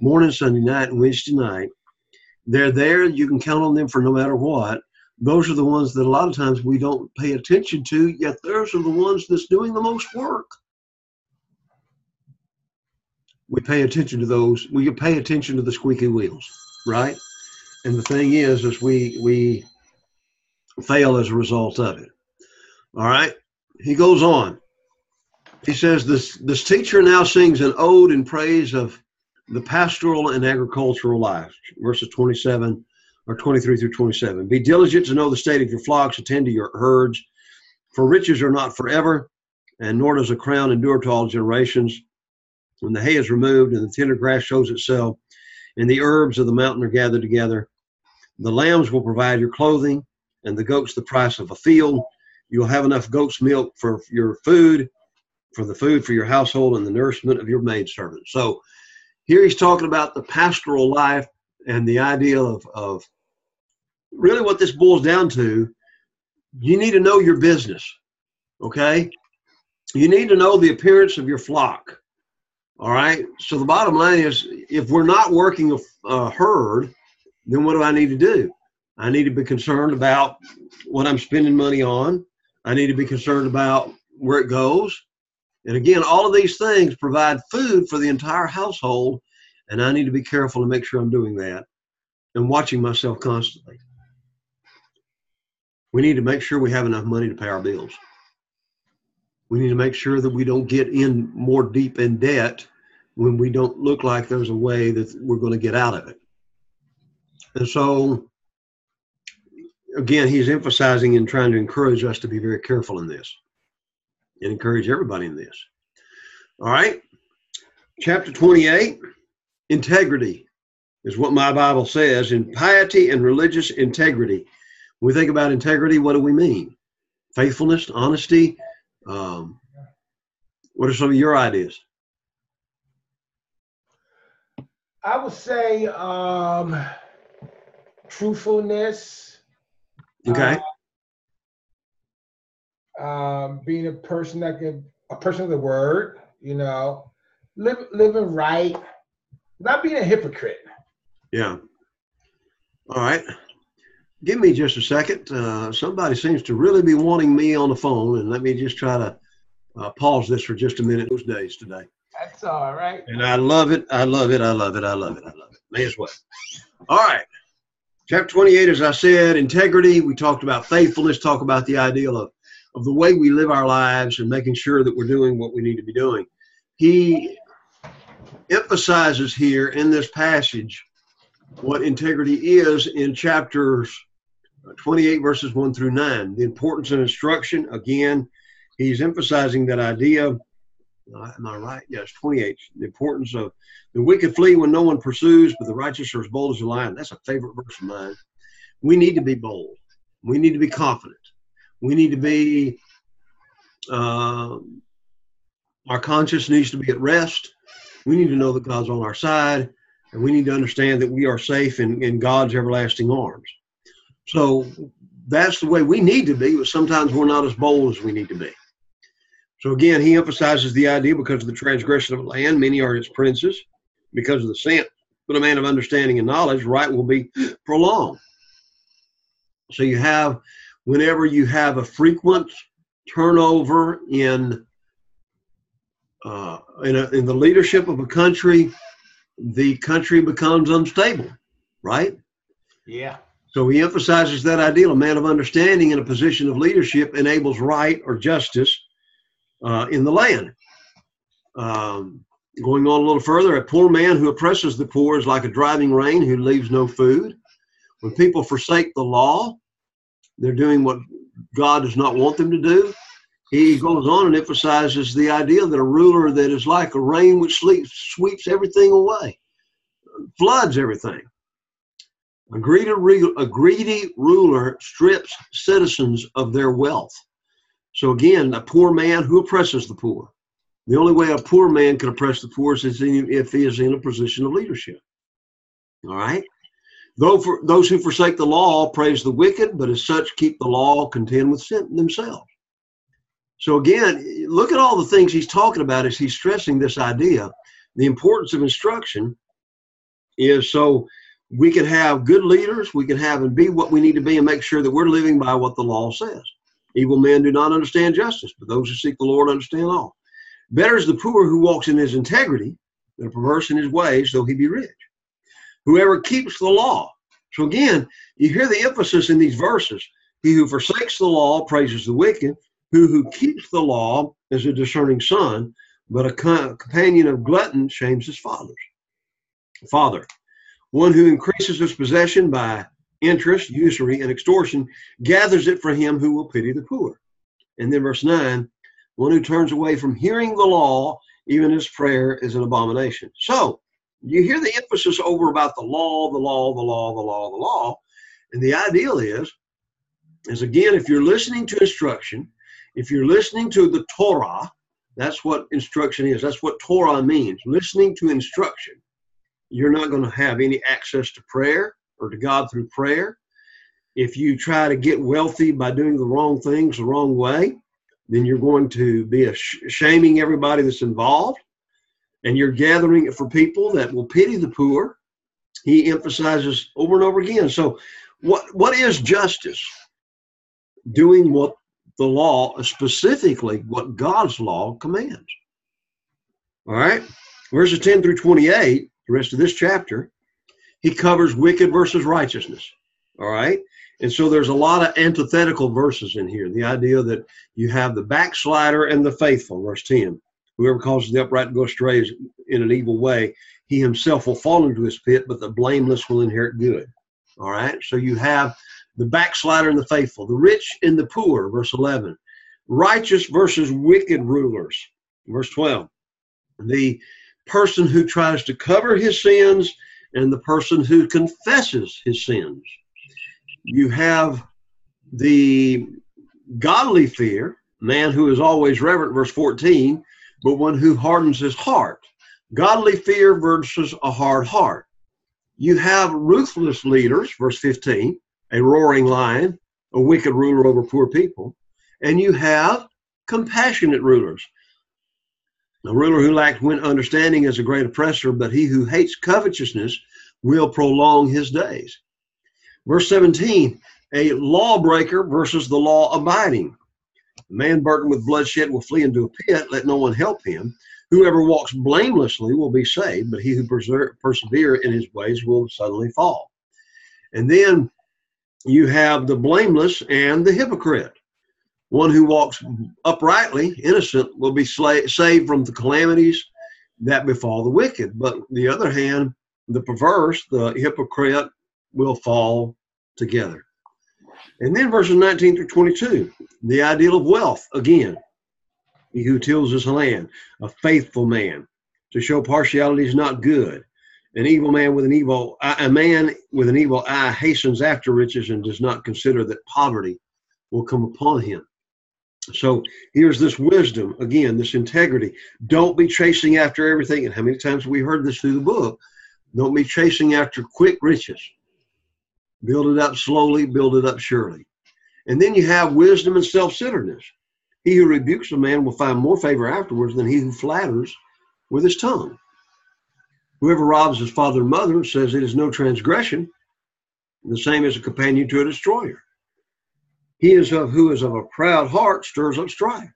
morning, Sunday night, and Wednesday night, they're there. You can count on them for no matter what. Those are the ones that a lot of times we don't pay attention to, yet those are the ones that's doing the most work. We pay attention to those. We pay attention to the squeaky wheels, right? And the thing is we fail as a result of it. All right? He goes on. He says, this teacher now sings an ode in praise of the pastoral and agricultural life. Verses 27 or 23 through 27. Be diligent to know the state of your flocks, attend to your herds, for riches are not forever, and nor does a crown endure to all generations. When the hay is removed and the tender grass shows itself, and the herbs of the mountain are gathered together, the lambs will provide your clothing, and the goats the price of a field. You'll have enough goat's milk for your food, for the food for your household, and the nourishment of your maidservant. So here he's talking about the pastoral life and the idea of really what this boils down to. You need to know your business, okay? You need to know the appearance of your flock, all right? So the bottom line is, if we're not working a herd, then what do I need to do? I need to be concerned about what I'm spending money on. I need to be concerned about where it goes. And again, all of these things provide food for the entire household, and I need to be careful to make sure I'm doing that and watching myself constantly. We need to make sure we have enough money to pay our bills. We need to make sure that we don't get in more deep in debt when we don't look like there's a way that we're going to get out of it. And so, again, he's emphasizing and trying to encourage us to be very careful in this and encourage everybody in this. All right. Chapter 28, integrity is what my Bible says. In piety and religious integrity. When we think about integrity, what do we mean? Faithfulness, honesty. What are some of your ideas? I would say truthfulness. Okay. Being a person a person of the word, living right, not being a hypocrite. Yeah. All right. Give me just a second. Somebody seems to really be wanting me on the phone, and let me just try to pause this for just a minute. Those days today. That's all right. And I love it. I love it. I love it. I love it. I love it. May as well. All right. Chapter 28, as I said, integrity. We talked about faithfulness, talk about the ideal of the way we live our lives and making sure that we're doing what we need to be doing. He emphasizes here in this passage what integrity is in chapters 28, verses 1 through 9. The importance of instruction. Again, he's emphasizing that idea. Am I right? Yes, 28. The importance of the wicked flee when no one pursues, but the righteous are as bold as a lion. That's a favorite verse of mine. We need to be bold. We need to be confident. We need to be, our conscience needs to be at rest. We need to know that God's on our side, and we need to understand that we are safe in God's everlasting arms. So that's the way we need to be, but sometimes we're not as bold as we need to be. So again, he emphasizes the idea, because of the transgression of land, many are its princes. Because of the sin, but a man of understanding and knowledge, right will be prolonged. So you have, whenever you have a frequent turnover in the leadership of a country, the country becomes unstable, right? Yeah. So he emphasizes that ideal. A man of understanding in a position of leadership enables right or justice in the land. Going on a little further, a poor man who oppresses the poor is like a driving rain who leaves no food. When people forsake the law, they're doing what God does not want them to do. He goes on and emphasizes the idea that a ruler that is like a rain which sweeps everything away, floods everything. A greedy ruler strips citizens of their wealth. So again, a poor man who oppresses the poor. The only way a poor man can oppress the poor is if he is in a position of leadership. All right? Though for those who forsake the law praise the wicked, but as such keep the law, contend with sin themselves. So again, look at all the things he's talking about as he's stressing this idea. The importance of instruction is so we can have good leaders, we can have and be what we need to be and make sure that we're living by what the law says. Evil men do not understand justice, but those who seek the Lord understand all. Better is the poor who walks in his integrity than a perverse in his ways, though he be rich. Whoever keeps the law. So again, you hear the emphasis in these verses. He who forsakes the law praises the wicked. Who keeps the law is a discerning son, but a companion of glutton shames his father. One who increases his possession by interest, usury, and extortion gathers it for him who will pity the poor. And then verse 9, one who turns away from hearing the law, even his prayer is an abomination. So you hear the emphasis over about the law, the law, the law, the law, the law. And the ideal is again, if you're listening to instruction, if you're listening to the Torah, that's what instruction is. That's what Torah means, listening to instruction. You're not going to have any access to prayer or to God through prayer. If you try to get wealthy by doing the wrong things the wrong way, then you're going to be shaming everybody that's involved, and you're gathering it for people that will pity the poor. He emphasizes over and over again. So what is justice? Doing what the law, specifically what God's law commands. All right, verses 10 through 28, the rest of this chapter, he covers wicked versus righteousness. All right, and so there's a lot of antithetical verses in here. The idea that you have the backslider and the faithful, verse 10. Whoever causes the upright to go astray in an evil way, he himself will fall into his pit, but the blameless will inherit good. All right, so you have the backslider and the faithful, the rich and the poor, verse 11. Righteous versus wicked rulers, verse 12. The person who tries to cover his sins and the person who confesses his sins. You have the godly fear, man who is always reverent, verse 14, but one who hardens his heart. Godly fear versus a hard heart. You have ruthless leaders, verse 15, a roaring lion, a wicked ruler over poor people. And you have compassionate rulers. A ruler who lacks understanding is a great oppressor, but he who hates covetousness will prolong his days. Verse 17, a lawbreaker versus the law abiding. A man burdened with bloodshed will flee into a pit, let no one help him. Whoever walks blamelessly will be saved, but he who perseveres in his ways will suddenly fall. And then you have the blameless and the hypocrite. One who walks uprightly, innocent, will be saved from the calamities that befall the wicked. But on the other hand, the perverse, the hypocrite, will fall together. And then verses 19 through 22, the ideal of wealth, again. He who tills his land, a faithful man. To show partiality is not good. A man with an evil eye hastens after riches and does not consider that poverty will come upon him. So here's this wisdom, again, this integrity. Don't be chasing after everything. And how many times have we heard this through the book? Don't be chasing after quick riches. Build it up slowly, build it up surely. And then you have wisdom and self-centeredness. He who rebukes a man will find more favor afterwards than he who flatters with his tongue. Whoever robs his father and mother says it is no transgression. The same as a companion to a destroyer. Who is of a proud heart stirs up strife.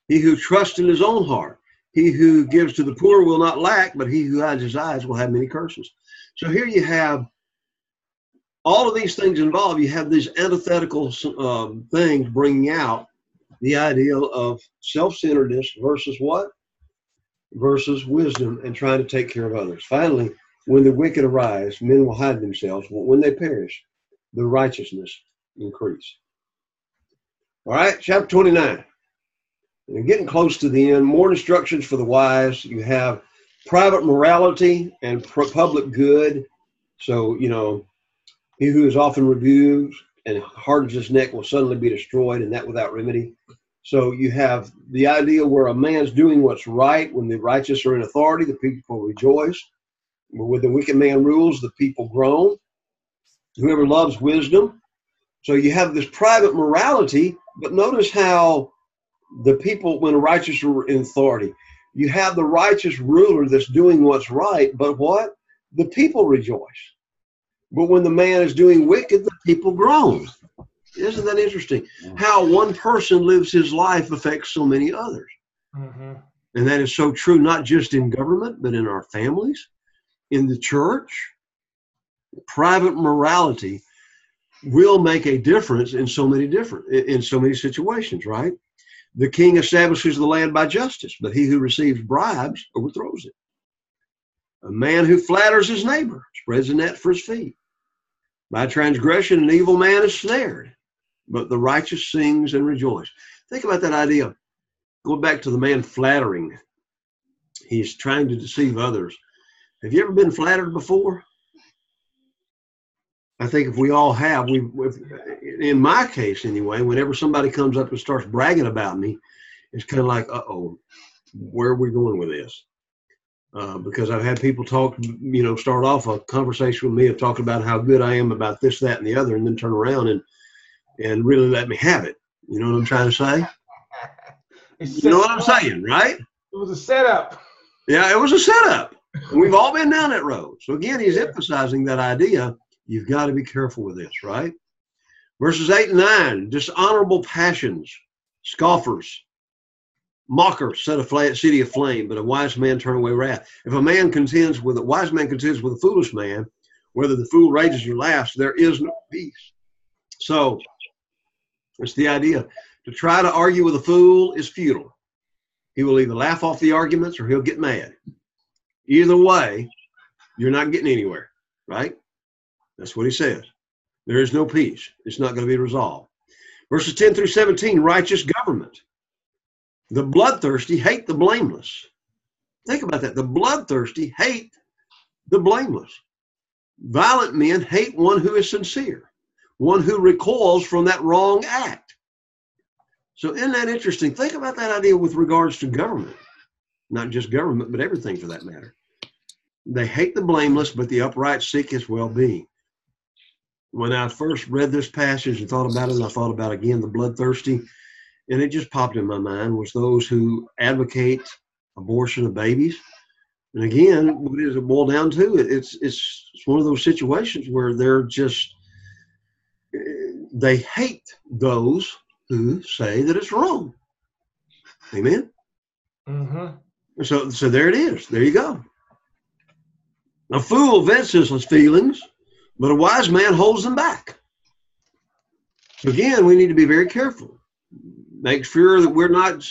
He who trusts in his own heart, he who gives to the poor will not lack, but he who hides his eyes will have many curses. So here you have all of these things involved. You have these antithetical things bringing out the ideal of self-centeredness versus what? Versus wisdom and trying to take care of others. Finally, when the wicked arise, men will hide themselves. But when they perish, the righteousness increase. All right, chapter 29. And getting close to the end, more instructions for the wise. You have private morality and public good. So, he who is often rebuked and hardens his neck will suddenly be destroyed, and that without remedy. So you have the idea where a man's doing what's right. When the righteous are in authority, the people rejoice. When the wicked man rules, the people groan. Whoever loves wisdom. So you have this private morality, but notice how the people, when the righteous are in authority, you have the righteous ruler that's doing what's right, but what? The people rejoice. But when the man is doing wicked, the people groan. Isn't that interesting? How one person lives his life affects so many others. Mm-hmm. And that is so true, not just in government, but in our families, in the church. Private morality will make a difference in so many situations, right? The king establishes the land by justice, but he who receives bribes overthrows it. A man who flatters his neighbor spreads a net for his feet. By transgression, an evil man is snared, but the righteous sings and rejoices. Think about that idea. Go back to the man flattering. He's trying to deceive others. Have you ever been flattered before? I think if we all have, in my case anyway, whenever somebody comes up and starts bragging about me, it's kind of like, uh-oh, where are we going with this? Because I've had people talk, start off a conversation with me of talking about how good I am about this, that, and the other, and then turn around and really let me have it. You know what I'm trying to say? You know what I'm saying, right? It was a setup. Yeah, it was a setup. We've all been down that road. So again, he's emphasizing that idea. You've got to be careful with this, right? Verses 8 and 9, dishonorable passions, scoffers, mockers set a city aflame, but a wise man turn away wrath. If a wise man contends with a foolish man, whether the fool rages or laughs, there is no peace. So it's the idea. To try to argue with a fool is futile. He will either laugh off the arguments or he'll get mad. Either way, you're not getting anywhere, right? That's what he says. There is no peace. It's not going to be resolved. Verses 10 through 17, righteous government. The bloodthirsty hate the blameless. Think about that. The bloodthirsty hate the blameless. Violent men hate one who is sincere, one who recoils from that wrong act. So isn't that interesting? Think about that idea with regards to government. Not just government, but everything for that matter. They hate the blameless, but the upright seek his well-being. When I first read this passage and thought about it, and I thought about, again, the bloodthirsty, and it just popped in my mind, was those who advocate abortion of babies. And again, what does it boil down to? It's one of those situations where they hate those who say that it's wrong. Amen? Mm-hmm. So there it is. There you go. A fool vents his feelings, but a wise man holds them back. So again, we need to be very careful. Make sure that we're not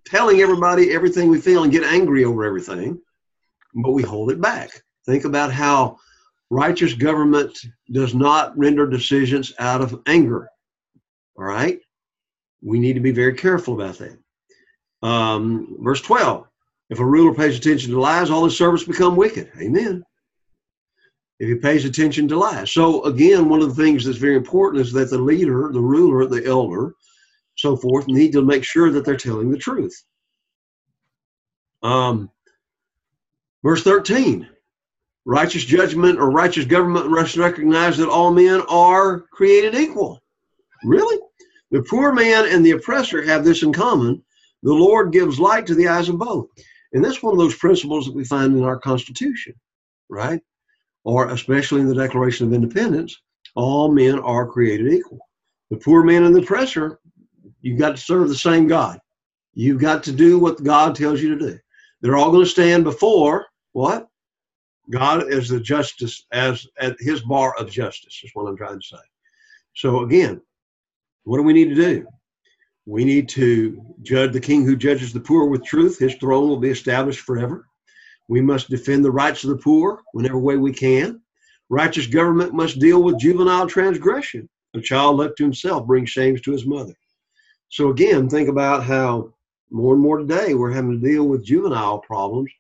telling everybody everything we feel and get angry over everything, but we hold it back. Think about how righteous government does not render decisions out of anger. All right? We need to be very careful about that. Verse 12, if a ruler pays attention to lies, all his servants become wicked. Amen. If he pays attention to lies. So again, one of the things that's very important is that the leader, the ruler, the elder, so forth, need to make sure that they're telling the truth. Verse 13, righteous judgment or righteous government must recognize that all men are created equal. Really? The poor man and the oppressor have this in common. The Lord gives light to the eyes of both. And that's one of those principles that we find in our Constitution, right? Or especially in the Declaration of Independence, all men are created equal. The poor man and the oppressor, you've got to serve the same God. You've got to do what God tells you to do. They're all going to stand before what? God as the justice, as at his bar of justice, is what I'm trying to say. So again, what do we need to do? We need to judge the king who judges the poor with truth. His throne will be established forever. We must defend the rights of the poor whenever way we can. Righteous government must deal with juvenile transgression. A child left to himself brings shames to his mother. So again, think about how more and more today we're having to deal with juvenile problems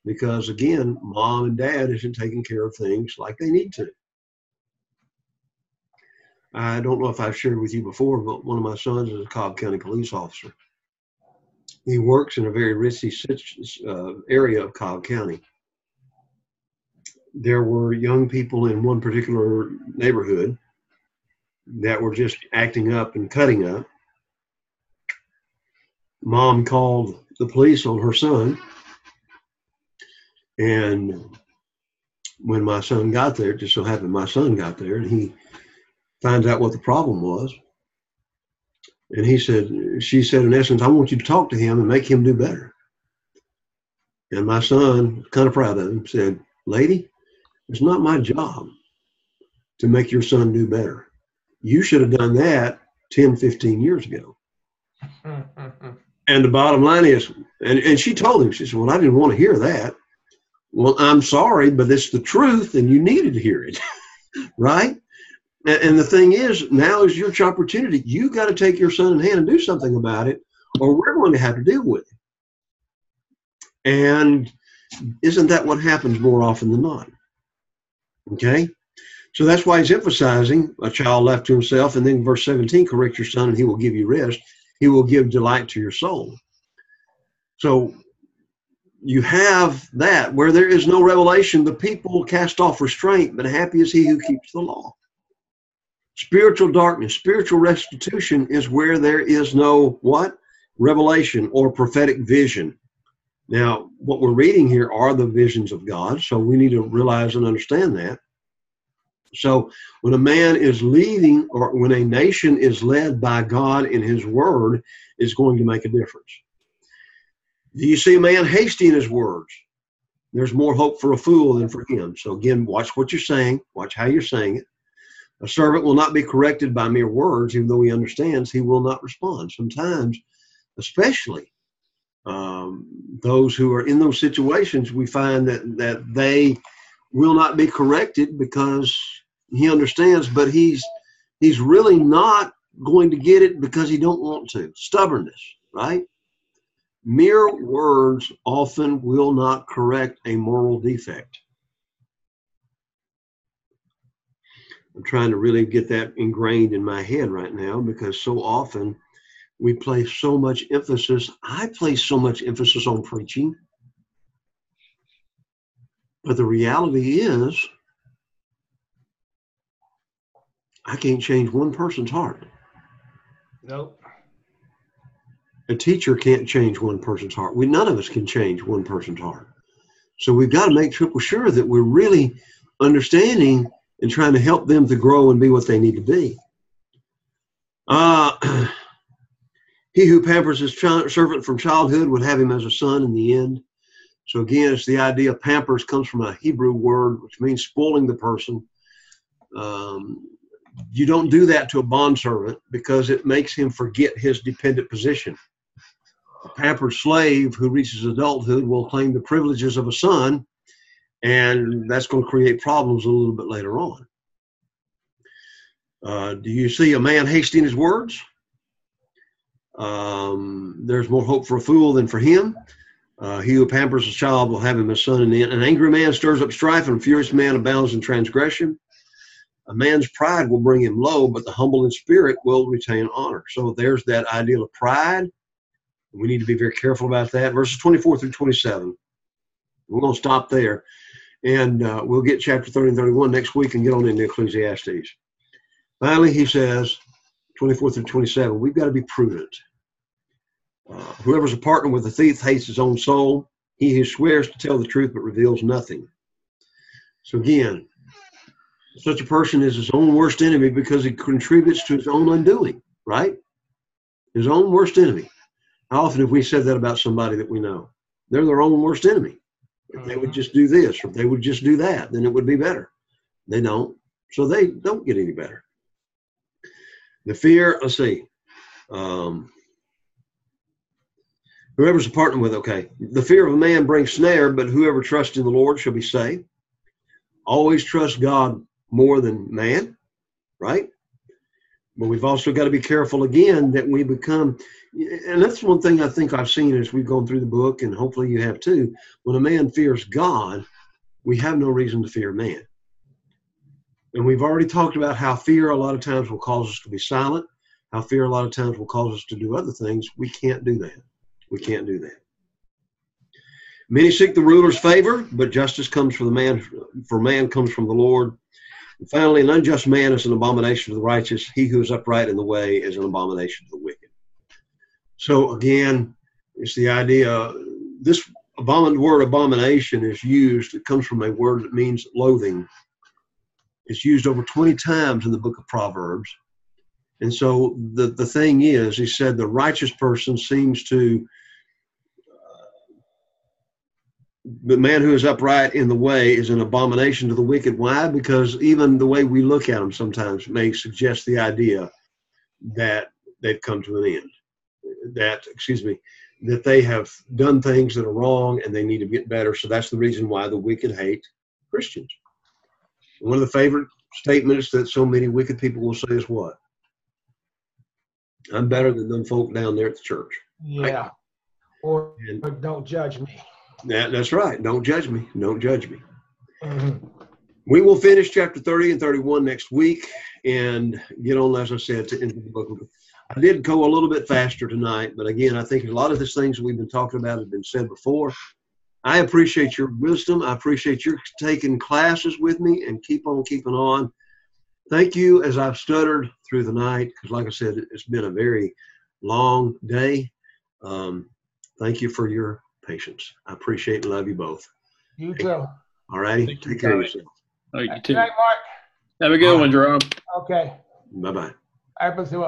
because, again, mom and dad isn't taking care of things like they need to. I don't know if I've shared with you before, but one of my sons is a Cobb County police officer. He works in a very risky area of Cobb County. There were young people in one particular neighborhood that were just acting up and cutting up. Mom called the police on her son. And when my son got there, it just so happened my son got there, and he finds out what the problem was. And she said, in essence, I want you to talk to him and make him do better. And my son, kind of proud of him, said, lady, it's not my job to make your son do better. You should have done that 10, 15 years ago. And the bottom line is, and she told him, she said, well, I didn't want to hear that. Well, I'm sorry, but it's the truth, and you needed to hear it, right? And the thing is, now is your opportunity. You got to take your son in hand and do something about it, or we're going to have to deal with it. And isn't that what happens more often than not? Okay? So that's why he's emphasizing a child left to himself, and then verse 17, correct your son, and he will give you rest. He will give delight to your soul. So you have that. Where there is no revelation, the people cast off restraint, but happy is he who keeps the law. Spiritual darkness, spiritual restitution is where there is no what? Revelation or prophetic vision. Now, what we're reading here are the visions of God, so we need to realize and understand that. So when a man is leading, or when a nation is led by God in his word, is going to make a difference. Do you see a man hasty in his words? There's more hope for a fool than for him. So again, watch what you're saying. Watch how you're saying it. A servant will not be corrected by mere words. Even though he understands, he will not respond. Sometimes, especially those who are in those situations, we find that they will not be corrected because he understands, but he's really not going to get it because he don't want to. Stubbornness, right? Mere words often will not correct a moral defect. I'm trying to really get that ingrained in my head right now because so often we place so much emphasis. I place so much emphasis on preaching. But the reality is, I can't change one person's heart. Nope. A teacher can't change one person's heart. None of us can change one person's heart. So we've got to make triple sure that we're really understanding and trying to help them to grow and be what they need to be. He who pampers his servant from childhood would have him as a son in the end. So again, it's the idea of pampers comes from a Hebrew word, which means spoiling the person. You don't do that to a bondservant because it makes him forget his dependent position. A pampered slave who reaches adulthood will claim the privileges of a son, and that's going to create problems a little bit later on. Do you see a man hasty in his words? There's more hope for a fool than for him. He who pampers a child will have him as son in the end. An angry man stirs up strife, and a furious man abounds in transgression. A man's pride will bring him low, but the humble in spirit will retain honor. So there's that ideal of pride. We need to be very careful about that. Verses 24 through 27. We're going to stop there. And we'll get chapter 30 and 31 next week and get on into Ecclesiastes. Finally, he says, 24 through 27, we've got to be prudent. Whoever's a partner with a thief hates his own soul. He who swears to tell the truth but reveals nothing. So again, Such a person is his own worst enemy because he contributes to his own undoing, right? His own worst enemy. How often have we said that about somebody that we know? They're their own worst enemy. If they would just do this, or if they would just do that, then it would be better. They don't. So they don't get any better. The fear, let's see. Whoever's a partner with, okay. The fear of a man brings snare, but whoever trusts in the Lord shall be saved. Always trust God more than man, right? But we've also got to be careful again that we become, and that's one thing I think I've seen as we've gone through the book, and hopefully you have too. When a man fears God, we have no reason to fear man. And we've already talked about how fear a lot of times will cause us to be silent, how fear a lot of times will cause us to do other things. We can't do that. We can't do that. Many seek the ruler's favor, but justice comes from the man, for man comes from the Lord. And finally, an unjust man is an abomination to the righteous. He who is upright in the way is an abomination to the wicked. So again, it's the idea, this word abomination is used, it comes from a word that means loathing. It's used over 20 times in the book of Proverbs. And so the thing is, he said the righteous person seems to, the man who is upright in the way is an abomination to the wicked. Why? Because even the way we look at them sometimes may suggest the idea that they've come to an end. That they have done things that are wrong and they need to get better. So that's the reason why the wicked hate Christians. One of the favorite statements that so many wicked people will say is what? I'm better than them folk down there at the church. Yeah. Right? Or don't judge me. That's right. Don't judge me. Don't judge me. Mm-hmm. We will finish chapter 30 and 31 next week and get on, as I said, to into the book. I did go a little bit faster tonight, but again, I think a lot of these things we've been talking about have been said before. I appreciate your wisdom. I appreciate your taking classes with me and keep on keeping on. Thank you as I've stuttered through the night, because like I said, it's been a very long day. Thank you for your patience. I appreciate and love you both. You too. All righty. Take care of yourself. Oh, you too. Good night, Mark. Have a good one, Jerome. Okay. Bye-bye. All right, let's do